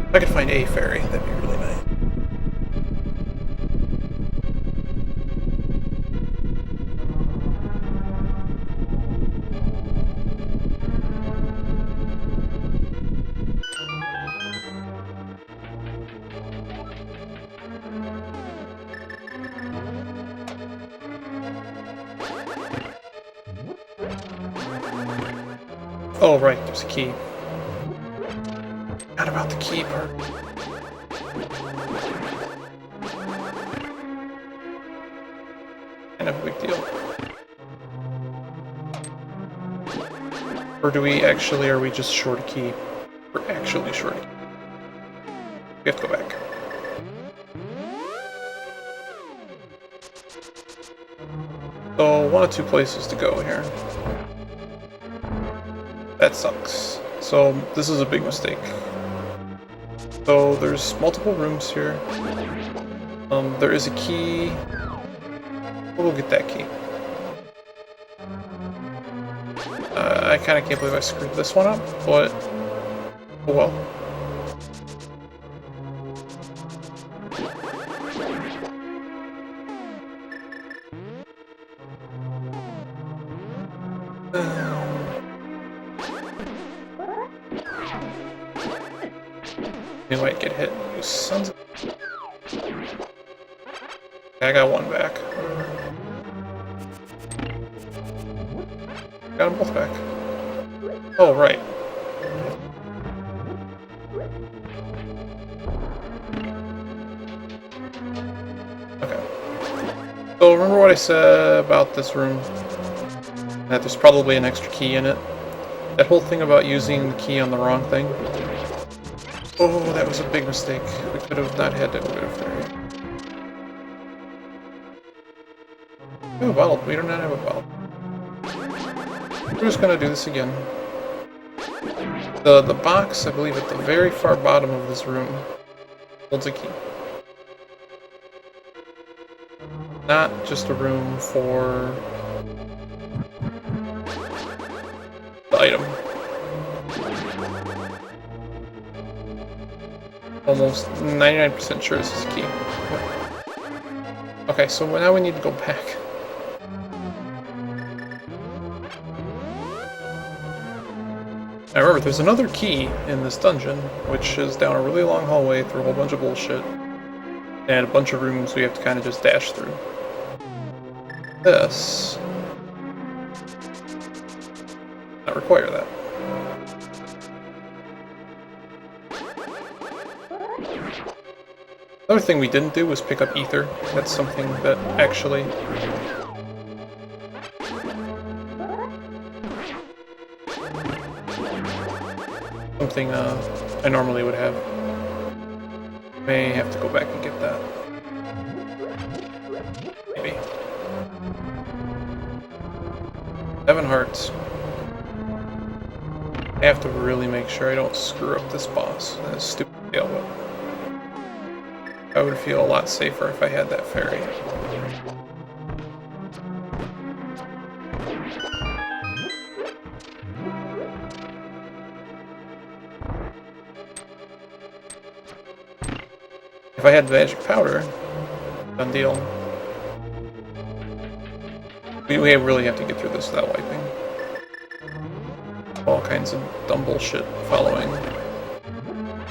If I could find a fairy, that'd be really nice. Oh, right, there's a key. Not about the key part. Kind of a big deal. Or do we actually, are we just short a key? We're actually short a key. We have to go back. So, one of two places to go here. That sucks. So, this is a big mistake. So, there's multiple rooms here. There is a key. We'll get that key. I kind of can't believe I screwed this one up, but oh well. Knew I'd get hit. You sons of... I got one back. Got them both back. Oh, right. Okay. So remember what I said about this room? That there's probably an extra key in it. That whole thing about using the key on the wrong thing. Oh, that was a big mistake. We could have not had to go to fairy. We have a bottle. We do not have a bottle. We're just gonna do this again. The box, I believe, at the very far bottom of this room holds a key. Not just a room for the item. Almost 99% sure this is a key. Okay, so now we need to go back. Now remember, there's another key in this dungeon, which is down a really long hallway through a whole bunch of bullshit. And a bunch of rooms we have to kind of just dash through. This... not require that. Another thing we didn't do was pick up ether. That's something that actually... something I normally would have. May have to go back and get that. Maybe. 7 hearts. I have to really make sure I don't screw up this boss. That is stupid tail whip. I would feel a lot safer if I had that fairy. If I had magic powder, done deal. We really have to get through this without wiping. All kinds of dumb bullshit following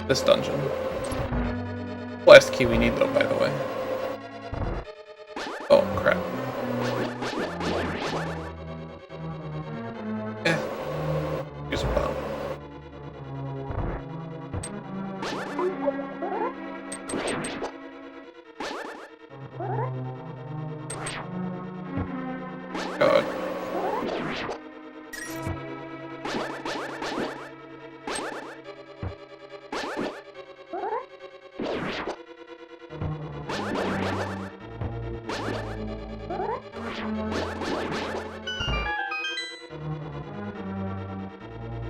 this dungeon. Last key we need though, by the way. Oh, crap. Use a bomb. God.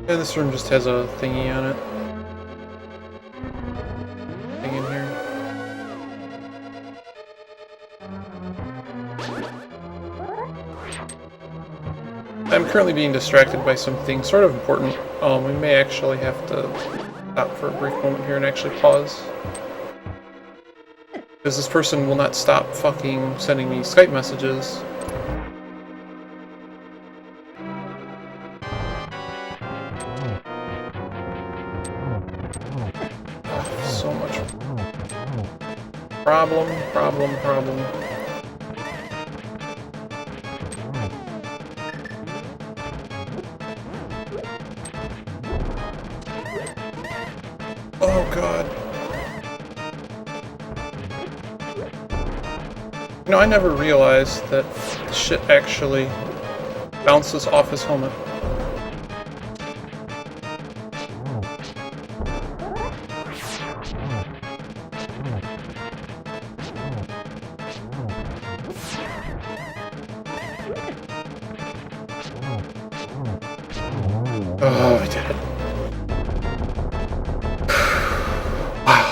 Yeah, this room just has a thingy on it. Thing in here. I'm currently being distracted by something sort of important. We may actually have to stop for a brief moment here and actually pause. Because this person will not stop fucking sending me Skype messages. So much problem. Oh god. You know, I never realized that the shit actually bounces off his helmet. Oh, I did it. Wow.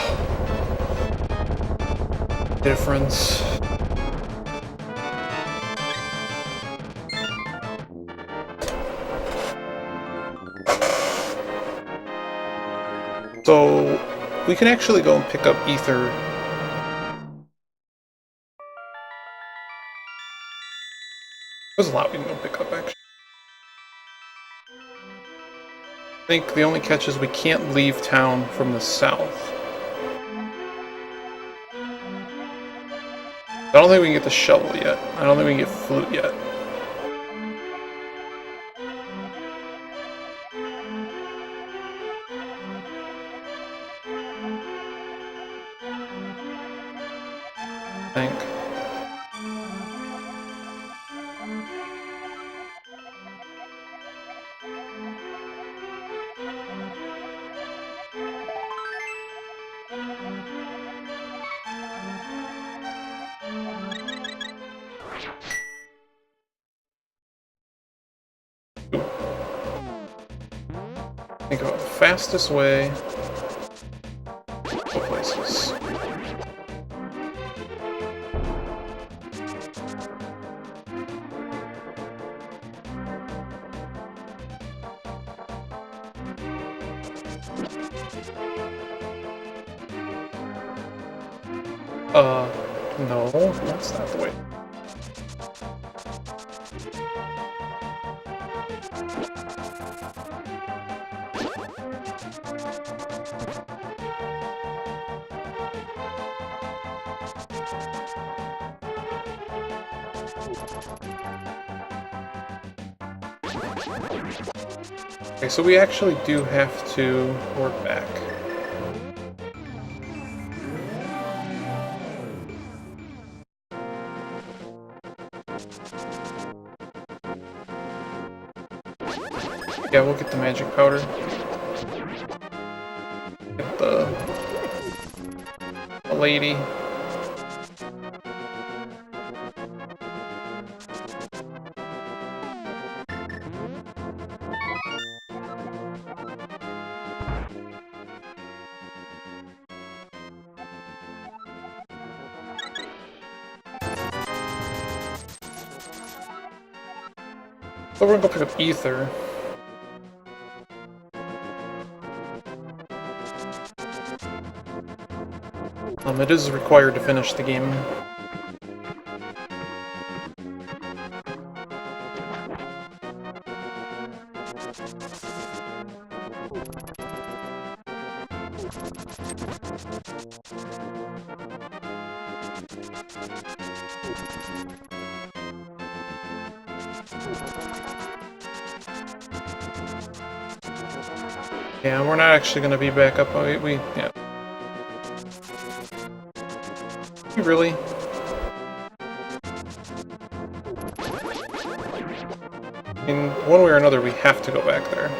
Did it, friends. So, we can actually go and pick up ether. There's a lot we can go pick up, actually. I think the only catch is we can't leave town from the south. I don't think we can get the shovel yet. I don't think we can get flute yet. I think. Think about the fastest way to go places. No, that's not the way. Okay, so we actually do have to work back. Yeah, we'll get the magic powder. Get the lady. So we're gonna go pick up ether. It is required to finish the game. Yeah, we're not actually going to be back up. Yeah. Really? In one way or another, we have to go back there.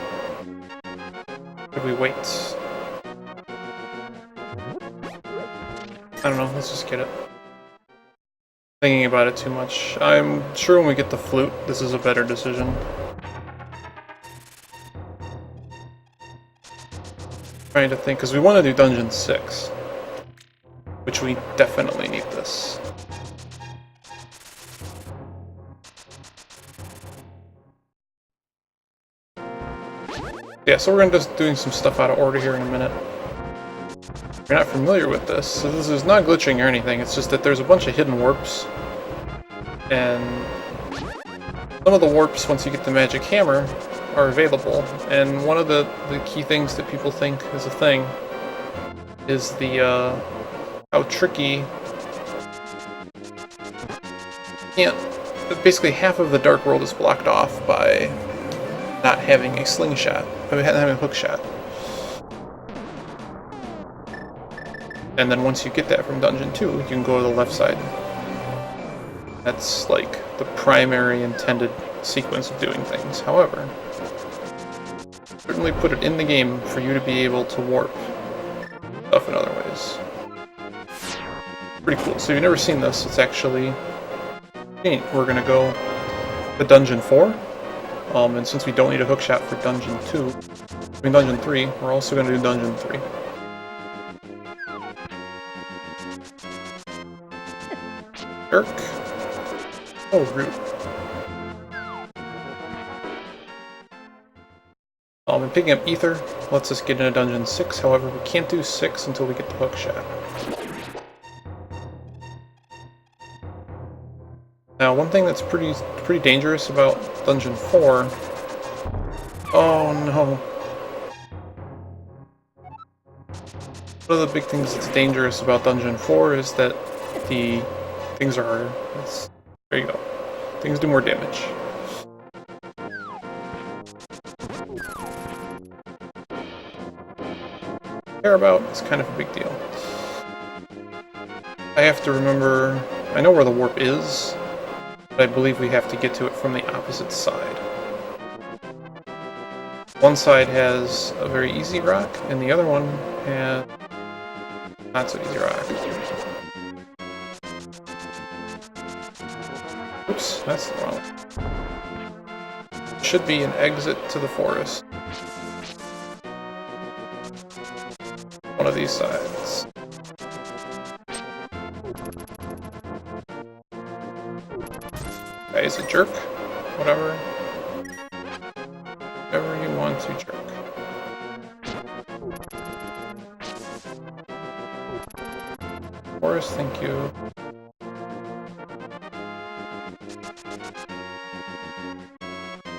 If we wait. I don't know, let's just get it. Thinking about it too much. I'm sure when we get the flute, this is a better decision. Trying to think, because we want to do Dungeon 6. Which we definitely need this. Yeah, so we're gonna just doing some stuff out of order here in a minute. If you're not familiar with this, so this is not glitching or anything, it's just that there's a bunch of hidden warps. And some of the warps, once you get the magic hammer, are available. And one of the key things that people think is a thing is the how tricky. Basically half of the dark world is blocked off by not having a slingshot, by having a hook shot. And then once you get that from Dungeon 2, you can go to the left side. That's like the primary intended sequence of doing things. However, certainly put it in the game for you to be able to warp stuff in other ways. Pretty cool. So if you've never seen this, it's actually neat. We're gonna go to Dungeon 4. And since we don't need a hookshot for Dungeon 3, we're also gonna do Dungeon 3. Jerk. Oh, rude. And picking up ether lets us get into Dungeon 6, however we can't do 6 until we get the hookshot. Now, one thing that's pretty dangerous about Dungeon 4... Oh no. One of the big things that's dangerous about Dungeon 4 is that the Things are harder. There you go. Things do more damage. Care about is kind of a big deal. I have to remember... I know where the warp is, but I believe we have to get to it from the opposite side. One side has a very easy rock, and the other one has not so easy rock. Oops, that's the wrong one. Should be an exit to the forest. One of these sides. Guy's a jerk. Whatever. Whatever you want to jerk. Forest, thank you.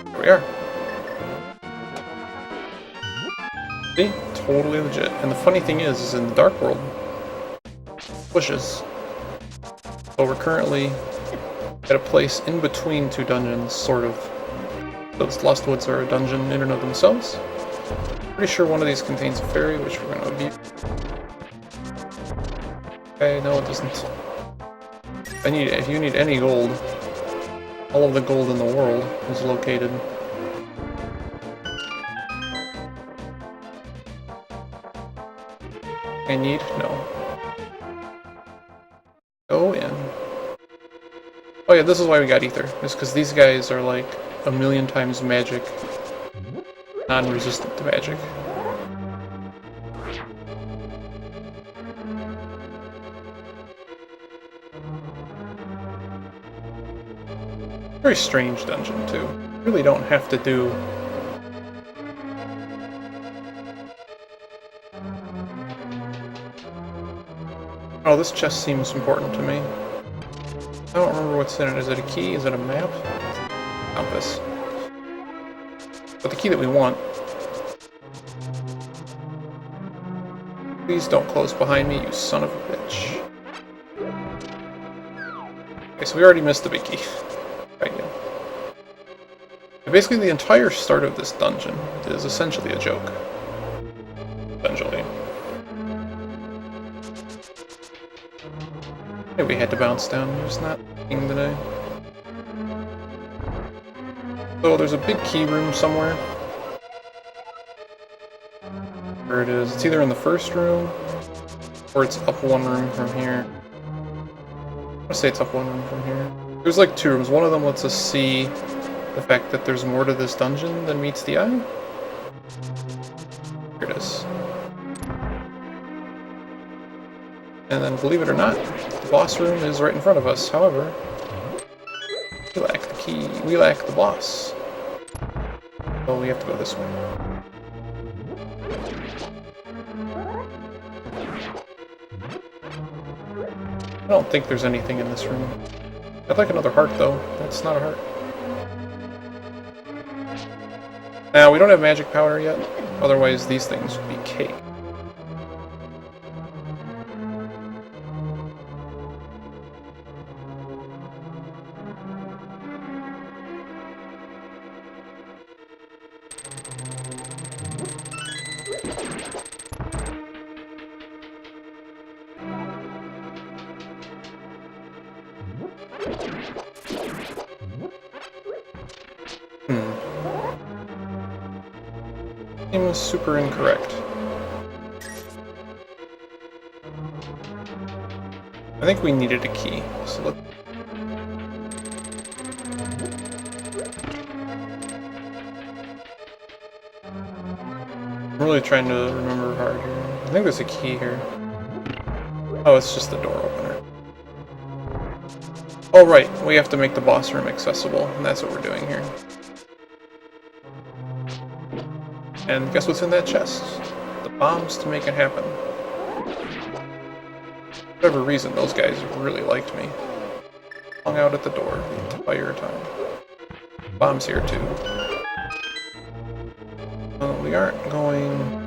Here we are. See? Totally legit. And the funny thing is in the Dark World, bushes. So we're currently at a place in between two dungeons, sort of. Those Lost Woods are a dungeon in and of themselves. Pretty sure one of these contains a fairy, which we're going to abuse. Okay, no it doesn't. If you need any gold, all of the gold in the world is located. I need? No. Go in. Oh yeah, this is why we got Ether. It's because these guys are like a million times magic, non-resistant to magic. Very strange dungeon too. Really don't have to do oh, this chest seems important to me. I don't remember what's in it. Is it a key? Is it a map? Compass. But the key that we want. Please don't close behind me, you son of a bitch. Okay, so we already missed the big key. Right, yeah. Basically, the entire start of this dungeon is essentially a joke. Essentially. Maybe we had to bounce down. There's not anything today. So there's a big key room somewhere. Where it is. It's either in the first room, or it's up one room from here. I'm gonna say it's up one room from here. There's like two rooms. One of them lets us see the fact that there's more to this dungeon than meets the eye. Here it is. And then, believe it or not, the boss room is right in front of us. However, we lack the key. We lack the boss. So we have to go this way. I don't think there's anything in this room. I'd like another heart, though. That's not a heart. Now, we don't have magic powder yet. Otherwise, these things would be cake. Seems super incorrect. I think we needed a key, so let's... I'm really trying to remember hard here. I think there's a key here. Oh, it's just the door opener. Oh right, we have to make the boss room accessible, and that's what we're doing here. And guess what's in that chest? The bombs to make it happen. For whatever reason, those guys really liked me. Hung out at the door the entire time. Bombs here too. We aren't going...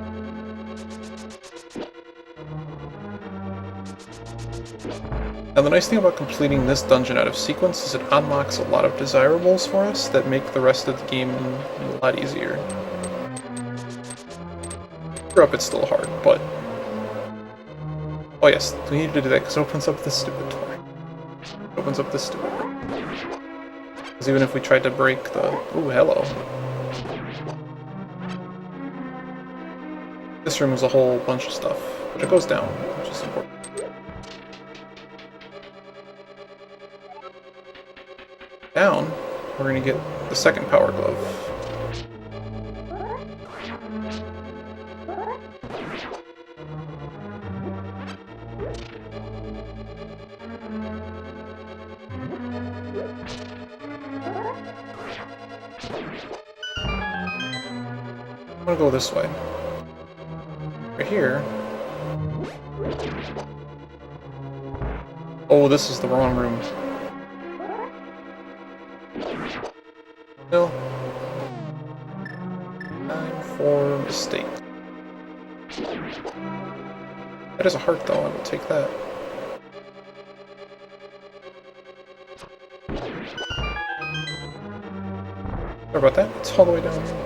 Now the nice thing about completing this dungeon out of sequence is it unlocks a lot of desirables for us that make the rest of the game a lot easier. Screw up, it's still hard, but... Oh yes, we need to do that because it opens up this stupid door. It opens up this stupid door. Because even if we tried to break the... Ooh, hello. This room is a whole bunch of stuff, but it goes down, which is important. Down, we're going to get the second power glove. I'm going to go this way. Right here. Oh, this is the wrong room. No. Time for mistake. That is a heart, though. I will take that. Sorry about that. It's all the way down here.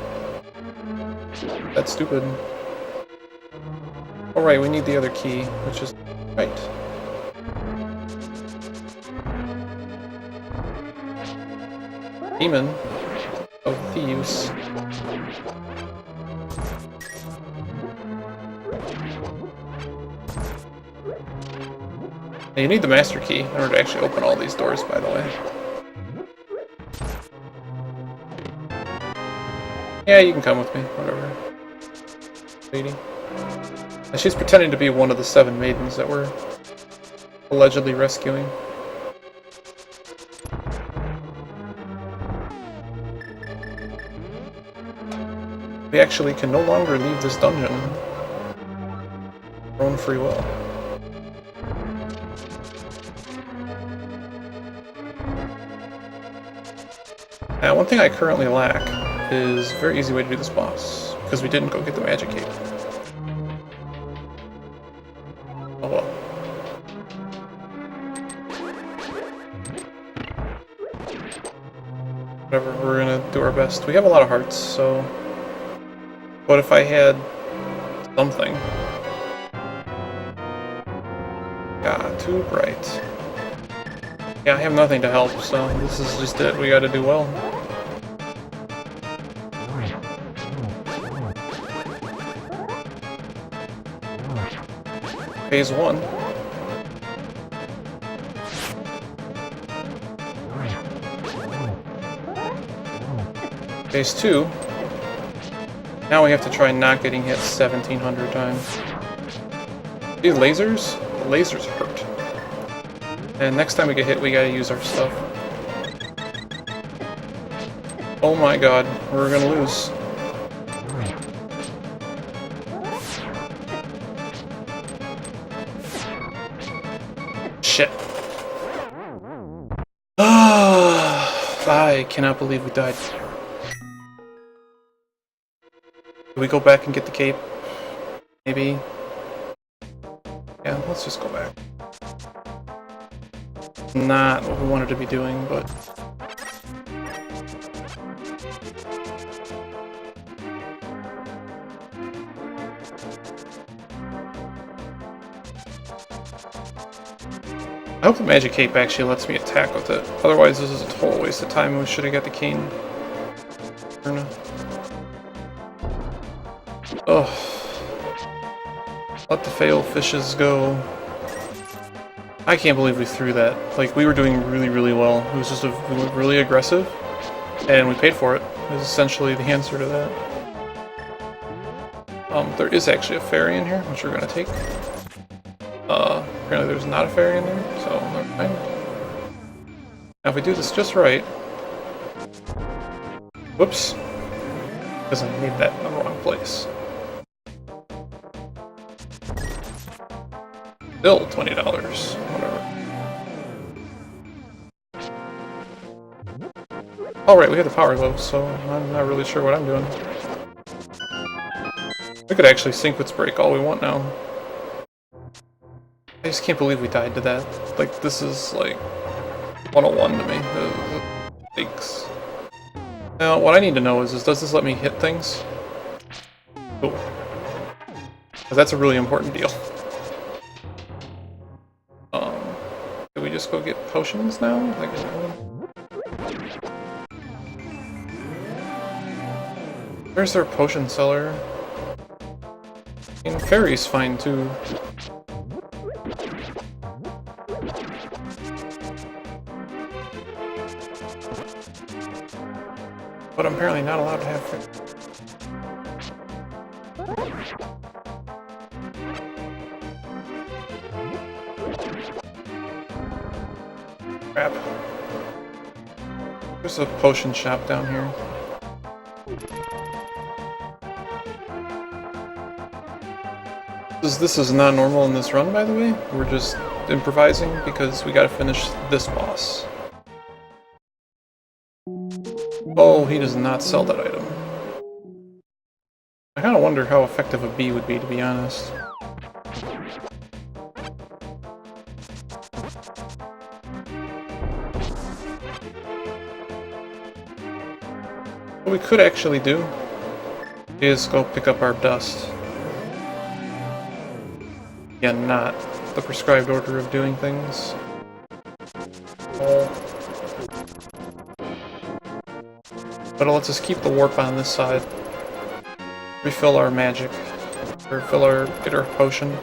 That's stupid. Alright, we need the other key, which is right. Demon of Thieves. Now you need the master key in order to actually open all these doors, by the way. Yeah, you can come with me, whatever. Lady. And she's pretending to be one of the 7 maidens that we're allegedly rescuing. We actually can no longer leave this dungeon our own free will. Now, one thing I currently lack is a very easy way to do this boss, because we didn't go get the magic cape. Oh well. Whatever, we're gonna do our best. We have a lot of hearts, so... What if I had something? God, too bright. Yeah, I have nothing to help, so this is just it. We gotta do well. Phase 1. Phase 2. Now we have to try not getting hit 1,700 times. These lasers? The lasers hurt. And next time we get hit, we gotta use our stuff. Oh my god, we're gonna lose. Shit. I cannot believe we died. Do we go back and get the cape? Maybe? Yeah, let's just go back. Not what we wanted to be doing, but... I hope the magic cape actually lets me attack with it. Otherwise, this is a total waste of time and we should have got the cane. Ugh. Let the fail fishes go. I can't believe we threw that. Like, we were doing really, really well. It was just we went really aggressive, and we paid for it. It was essentially the answer to that. There is actually a fairy in here, which we're gonna take. Apparently there's not a fairy in there, so never mind. Now if we do this just right... Whoops. Because I made that in the wrong place. Still $20. Whatever. Alright, we have the power glove, so I'm not really sure what I'm doing. We could actually sync with break all we want now. just can't believe we died to that. Like, this is, like, 101 to me. Thanks. Now, what I need to know is does this let me hit things? Cool. Because that's a really important deal. Can we just go get potions now? Like, where's their potion seller? I mean, fairy's fine too. But I'm apparently not allowed to have fairy. Crap. There's a potion shop down here. This is not normal in this run, by the way. We're just improvising because we gotta finish this boss. Oh, he does not sell that item. I kinda wonder how effective a bee would be, to be honest. What we could actually do is go pick up our dust. Again, not the prescribed order of doing things. But it lets us keep the warp on this side. Refill our magic. Or get our potion.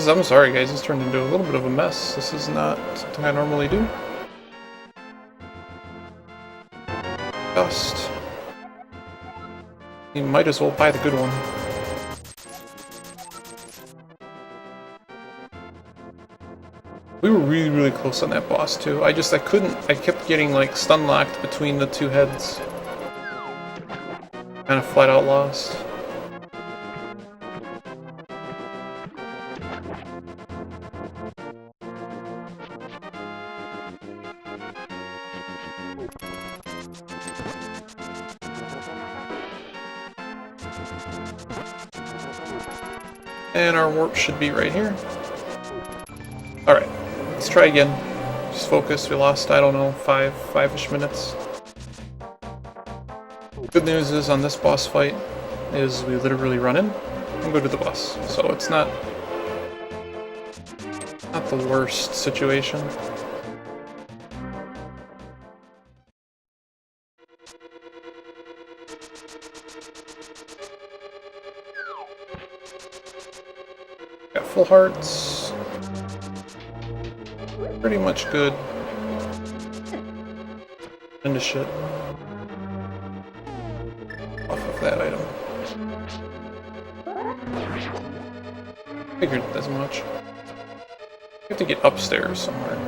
I'm sorry guys, this turned into a little bit of a mess. This is not something I normally do. Dust. You might as well buy the good one. We were really, really close on that boss too. I kept getting like stun locked between the two heads. Kind of flat out lost. And our warp should be right here. Alright, let's try again. Just focus. We lost, I don't know, five-ish minutes. Good news is on this boss fight is we literally run in and go to the boss. So it's not the worst situation. Got full hearts. Pretty much good. Into shit. Off of that item. Figured as much. We have to get upstairs somewhere.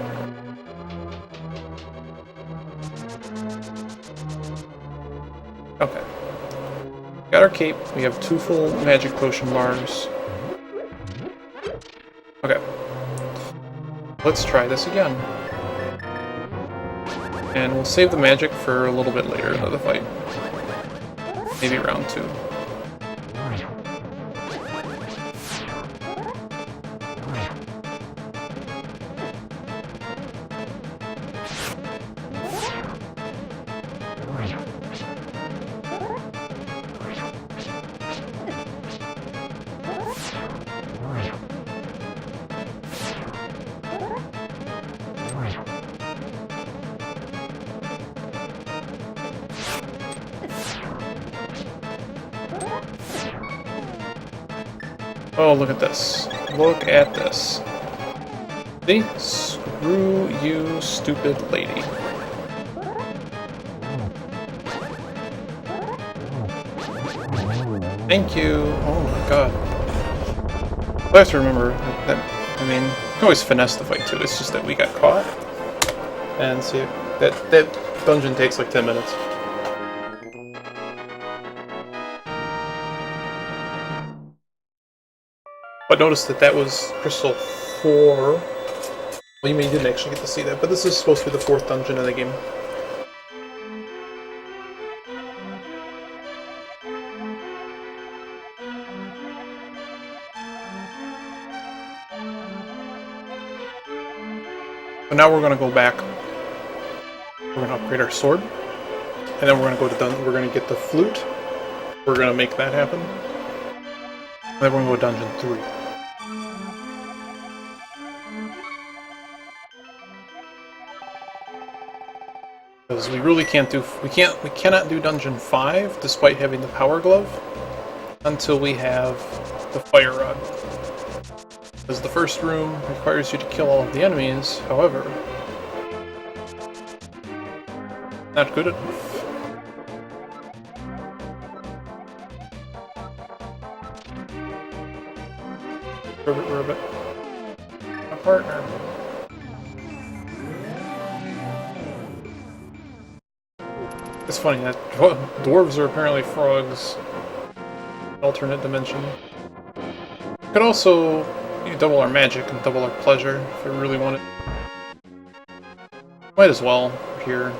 Okay. Got our cape. We have 2 full magic potion bars. Okay. Let's try this again. And we'll save the magic for a little bit later into the fight. Maybe round 2. Oh, look at this. Look at this. See? Screw you, stupid lady. Thank you. Oh my god. I have to remember that, I mean, you can always finesse the fight too. It's just that we got caught. And see, that dungeon takes like 10 minutes. But notice that was Crystal 4. Well, you didn't actually get to see that, but this is supposed to be the 4th dungeon in the game. So now we're going to go back. We're going to upgrade our sword. And then we're going to go to we're going to get the flute. We're going to make that happen. And then we're going to go to dungeon 3. Because we really can't do we cannot do dungeon 5 despite having the power glove until we have the fire rod. Because the first room requires you to kill all of the enemies, however, not good enough. Ribbit. My partner. It's funny that dwarves are apparently frogs. Alternate dimension. Could also double our magic and double our pleasure if we really want it. Might as well here.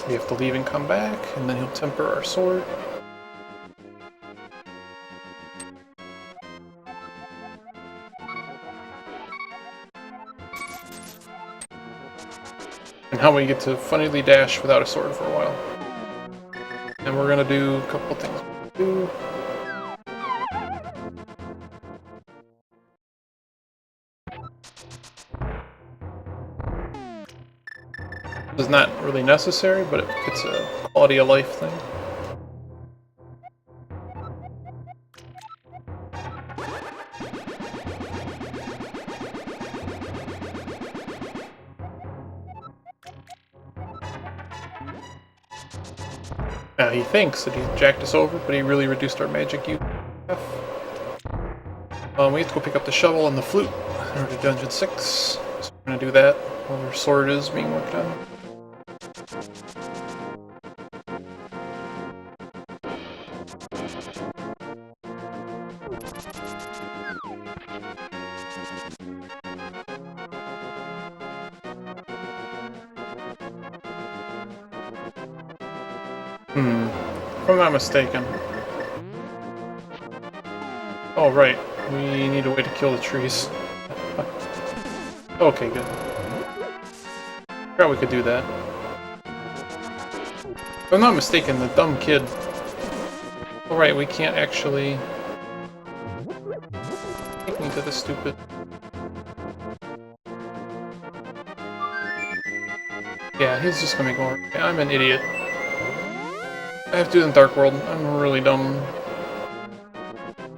We have to leave and come back, and then he'll temper our sword. And how we get to funnily dash without a sword for a while. And we're gonna do a couple things. It's not really necessary, but it's a quality of life thing. He thinks that he jacked us over, but he really reduced our magic use. We have to go pick up the shovel and the flute in order to dungeon 6. So we're going to do that while our sword is being worked on. If I'm not mistaken. Oh, right. We need a way to kill the trees. Okay, good. Forgot we could do that. If I'm not mistaken, the dumb kid... Oh, right, we can't actually... Take me to the stupid... Yeah, he's just gonna go... I'm an idiot. I have to do it in Dark World. I'm really dumb.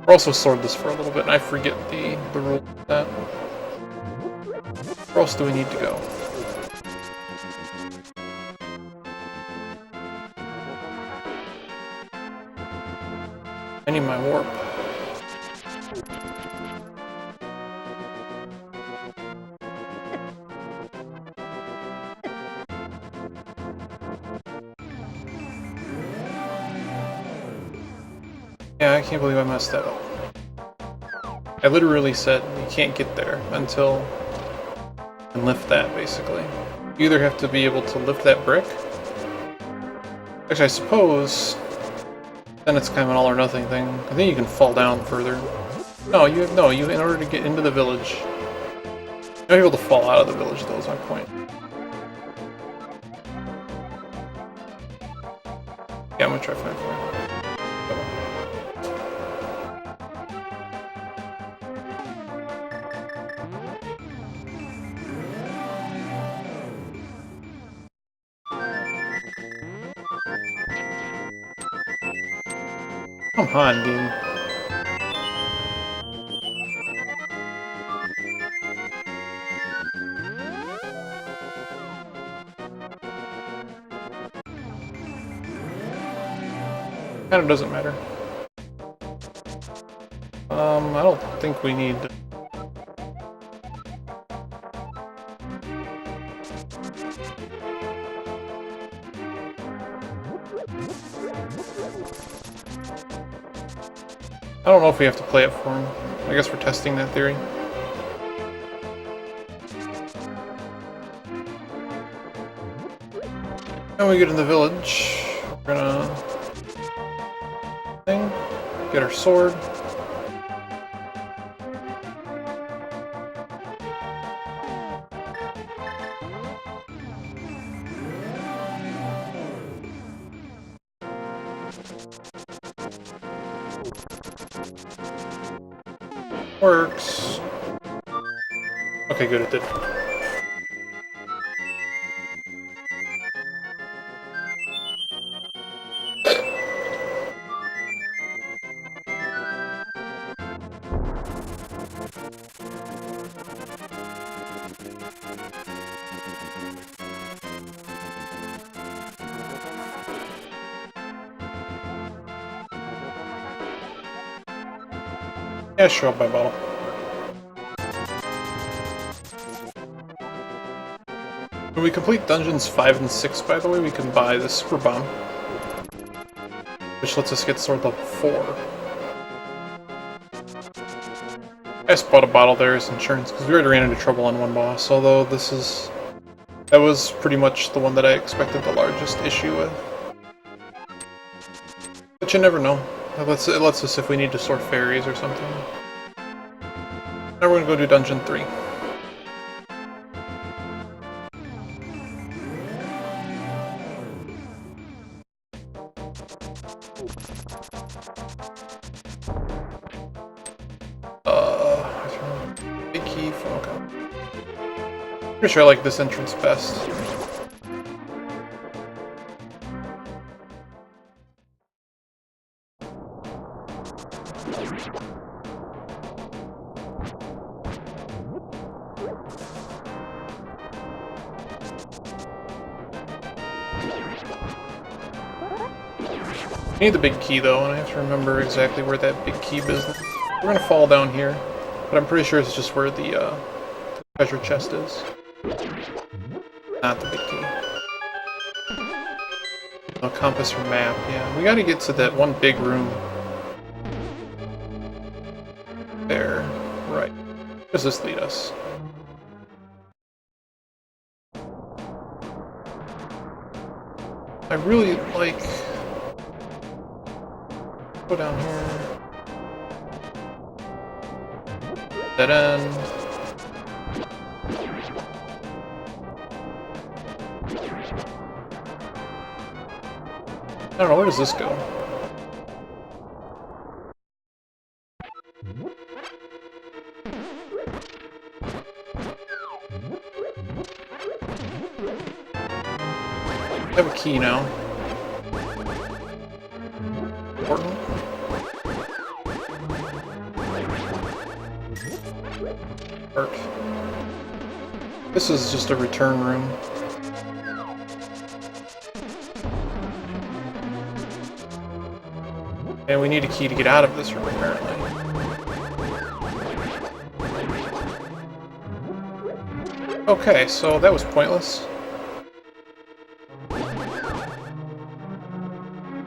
We're also swordless for a little bit, and I forget the rule of that. Where else do we need to go? I need my warp. Yeah, I can't believe I messed that up. I literally said you can't get there until and lift that, basically. You either have to be able to lift that brick. Actually, I suppose then it's kind of an all or nothing thing. I think you can fall down further. No, you in order to get into the village. You're not able to fall out of the village, though, is my point. Yeah, I'm gonna try find for it. Come on, dude. Kind of doesn't matter. I don't think we need... I don't know if we have to play it for him. I guess we're testing that theory. When we get in the village, we're gonna... get our sword. Works. Okay, good, it did. Yeah, show up my bottle. When we complete dungeons 5 and 6, by the way, we can buy the Super Bomb, which lets us get sword level 4. I just bought a bottle there as insurance, because we already ran into trouble on one boss, although that was pretty much the one that I expected the largest issue with. But you never know. It lets us if we need to sort fairies or something. Now we're gonna go do dungeon 3. Big key for okay. Pretty sure I like this entrance best. I need the big key though, and I have to remember exactly where that big key business. We're gonna fall down here, but I'm pretty sure it's just where the treasure chest is. Not the big key. No compass or map, yeah. We gotta get to that one big room. There. Right. Where does this lead us? I really like... Go down here. Dead end. I don't know, where does this go? I have a key now. Important. Work. This is just a return room. And we need a key to get out of this room, apparently. Okay, so that was pointless. We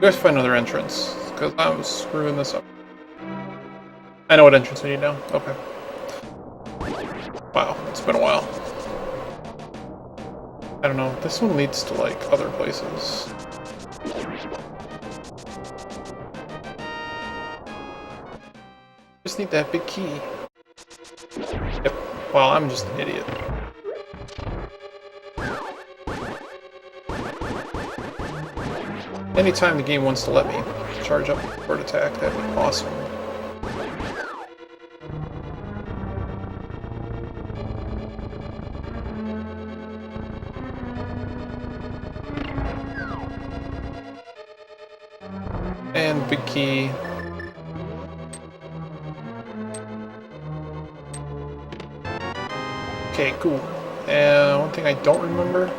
have to find another entrance, because I was screwing this up. I know what entrance we need now. Okay. Wow, it's been a while. I don't know, this one leads to, like, other places. Just need that big key. Yep. Wow, I'm just an idiot. Anytime the game wants to let me charge up a sword attack, that'd be awesome. And big key. Okay, cool. One thing I don't remember.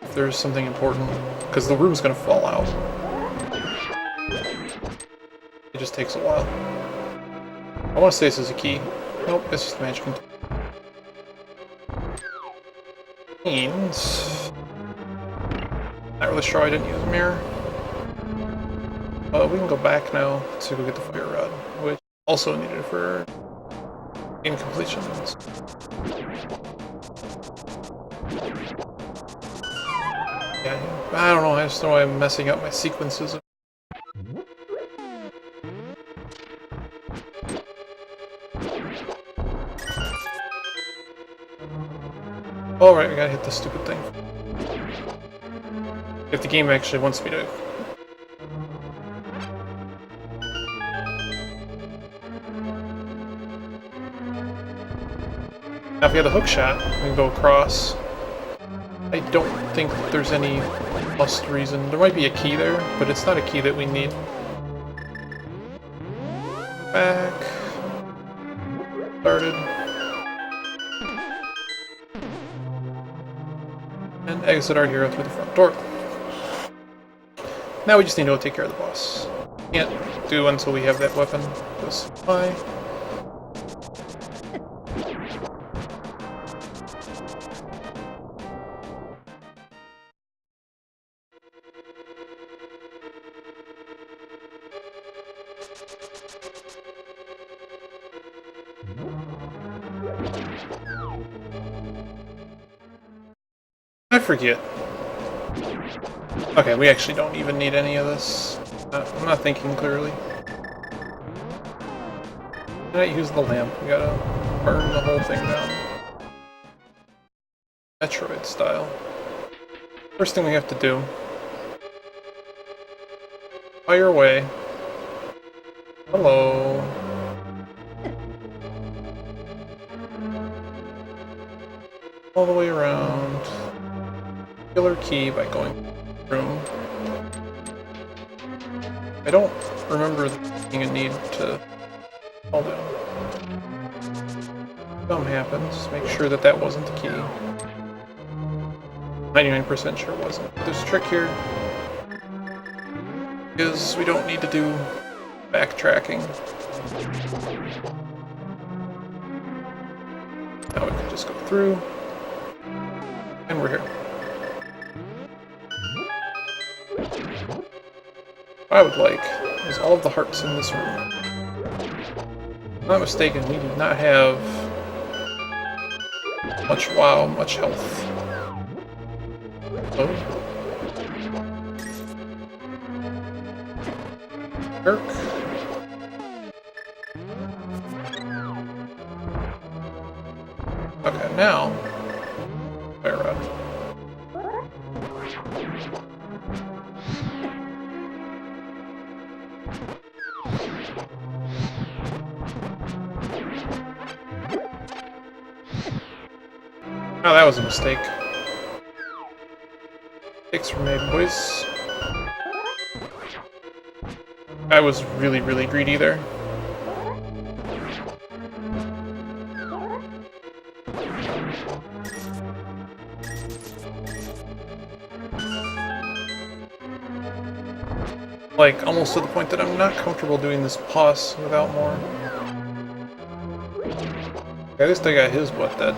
If there's something important. Because the room's gonna fall out. It just takes a while. I want to say this is a key. Nope, it's just a magic container. Means... Not really sure I didn't use a mirror. We can go back now to go get the fire rod, which also needed for game completion. Yeah, I don't know, I just know I'm messing up my sequences. Alright, we gotta hit this stupid thing. If the game actually wants me to. Now if we had a hook shot, we can go across. I don't think there's any must reason. There might be a key there, but it's not a key that we need. Back. Started. And exit our hero through the front door. Now we just need to go take care of the boss. Can't do until we have that weapon. Just why? I forget. Okay, we actually don't even need any of this. I'm not thinking clearly. Can I use the lamp? We gotta burn the whole thing down. Metroid style. First thing we have to do. Fire away. Hello. All the way around. Killer key by going room. I don't remember there being a need to hold down. Something happens. Make sure that that wasn't the key. 99% sure it wasn't. There's a trick here. Is we don't need to do backtracking. Now we can just go through. And we're here. What I would like is all of the hearts in this room. If I'm not mistaken, we do not have much health. Oh. Kirk. Okay, now fire rod. Oh, that was a mistake. Mistakes were made, boys. I was really, really greedy there. Like, almost to the point that I'm not comfortable doing this boss without more. At least I got his butt dead.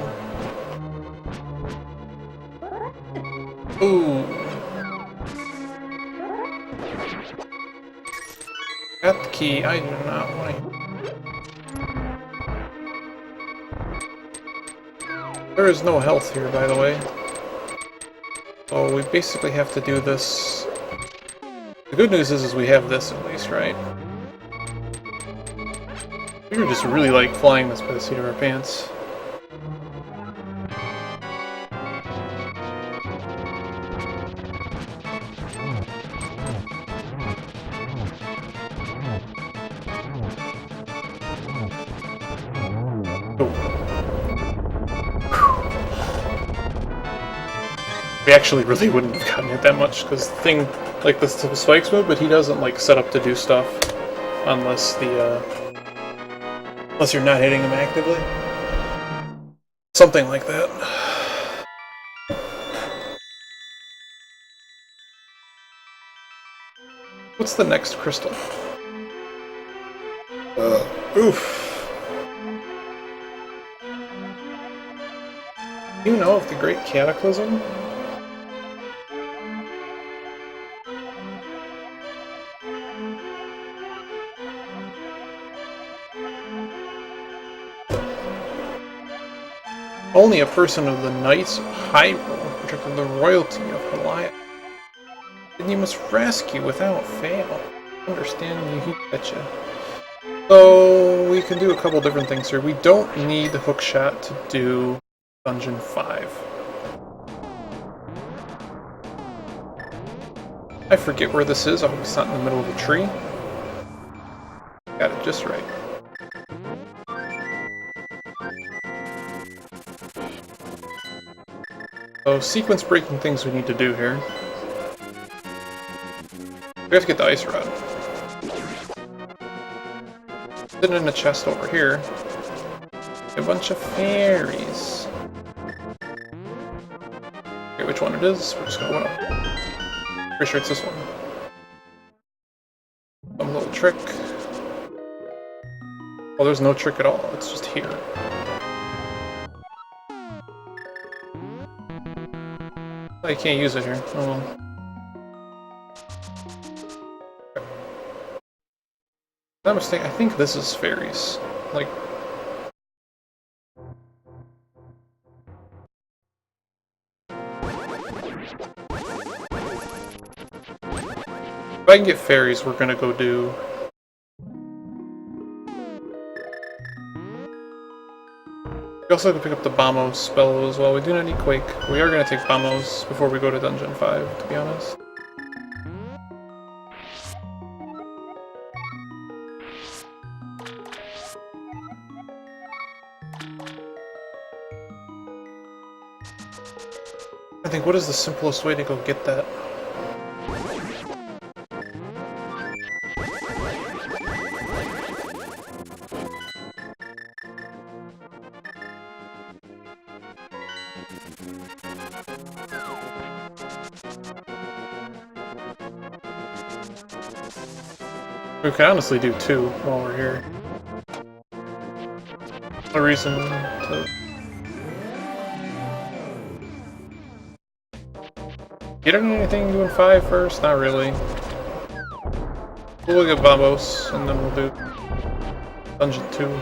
Ooh. Got the key. I do not want to. There is no health here, by the way. So we basically have to do this. The good news is we have this at least, right? We were just really like flying this by the seat of our pants. We actually really wouldn't have gotten it that much, because the thing, like the spikes move, but he doesn't like set up to do stuff unless the unless you're not hitting him actively. Something like that. What's the next crystal? Oof. You know of the Great Cataclysm? Only a person of the Knights of Hyrule, protecting the royalty of Hylia, and you must rescue without fail. Understand you betcha. So we can do a couple different things here. We don't need the hookshot to do Dungeon 5. I forget where this is. I hope it's not in the middle of a tree. Got it just right. So, sequence breaking things we need to do here. We have to get the ice rod. Sitting in a chest over here. A bunch of fairies. Okay, which one it is? We're just gonna go up. Pretty sure it's this one. Some little trick. Well, there's no trick at all. It's just here. Oh, you can't use it here. Oh well. If I'm not mistaken, I think this is fairies. Like... If I can get fairies, we're gonna go do... We also have to pick up the Bamos spell as well. We do not need Quake. We are gonna take Bamos before we go to Dungeon 5, to be honest. I think, what is the simplest way to go get that? We could honestly do two while we're here. No reason to... Get anything doing 5 first? Not really. We'll look at Bamos, and then we'll do Dungeon 2.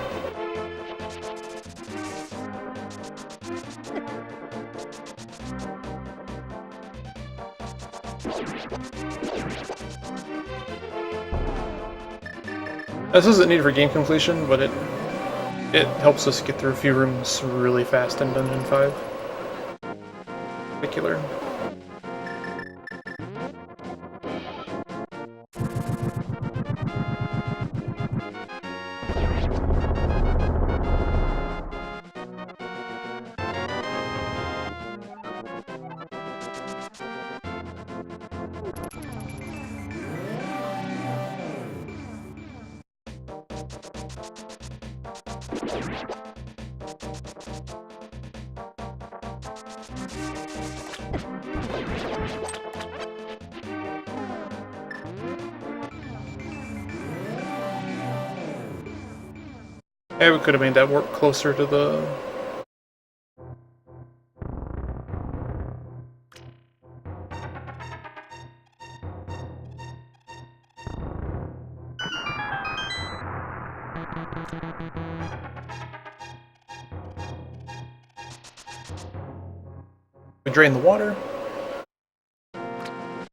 This isn't needed for game completion, but it helps us get through a few rooms really fast in Dungeon 5. In particular. Yeah, we could have made that work closer to the... We drain the water.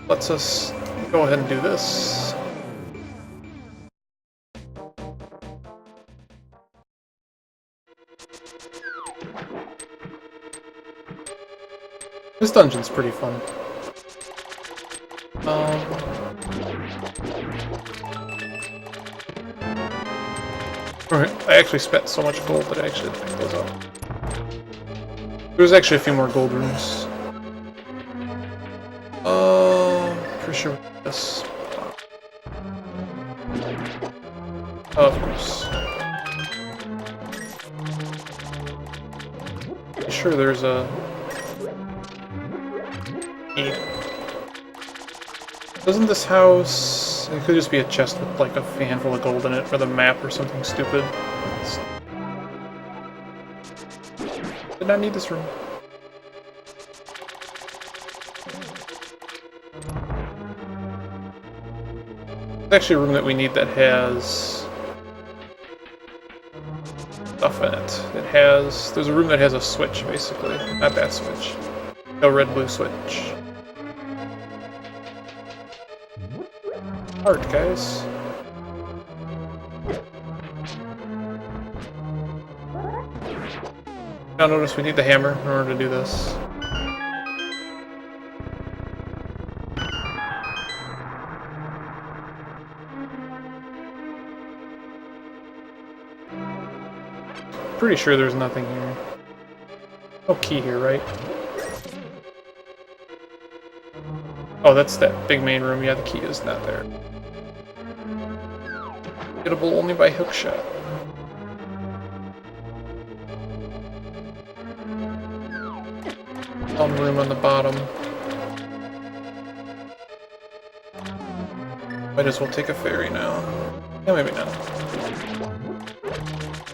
Lets us go ahead and do this. This dungeon's pretty fun. Alright, I actually spent so much gold that I actually picked those up. There's actually a few more gold rooms. Pretty sure this. Oh, of course. Pretty sure there's a... Doesn't this house... It could just be a chest with like a handful of gold in it, or the map or something stupid. Did not need this room. It's actually a room that we need that has... stuff in it. It has... There's a room that has a switch, basically. Not that switch. No red-blue switch. Hard, guys. Now notice we need the hammer in order to do this. Pretty sure there's nothing here. No key here, right? Oh, that's that big main room. Yeah, the key is not there. Gettable only by hookshot. Some room on the bottom. Might as well take a ferry now. Yeah, maybe not.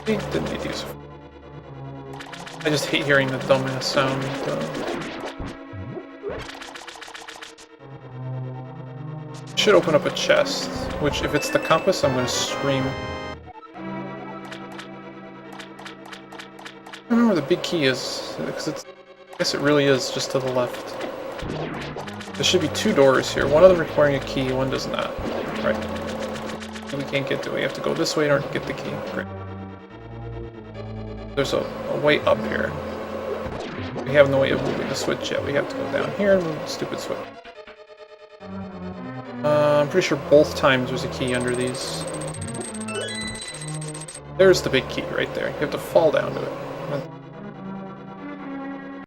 Didn't need to use it. I just hate hearing the dumbass sound. Should open up a chest, which if it's the compass, I'm gonna scream. I don't remember where the big key is, because it's, I guess it really is just to the left. There should be 2 doors here, one of them requiring a key, one does not. Right. We can't get to it, we have to go this way in order to get the key. Great. There's a way up here. We have no way of moving the switch yet, we have to go down here and move the stupid switch. I'm pretty sure both times there's a key under these. There's the big key right there. You have to fall down to it.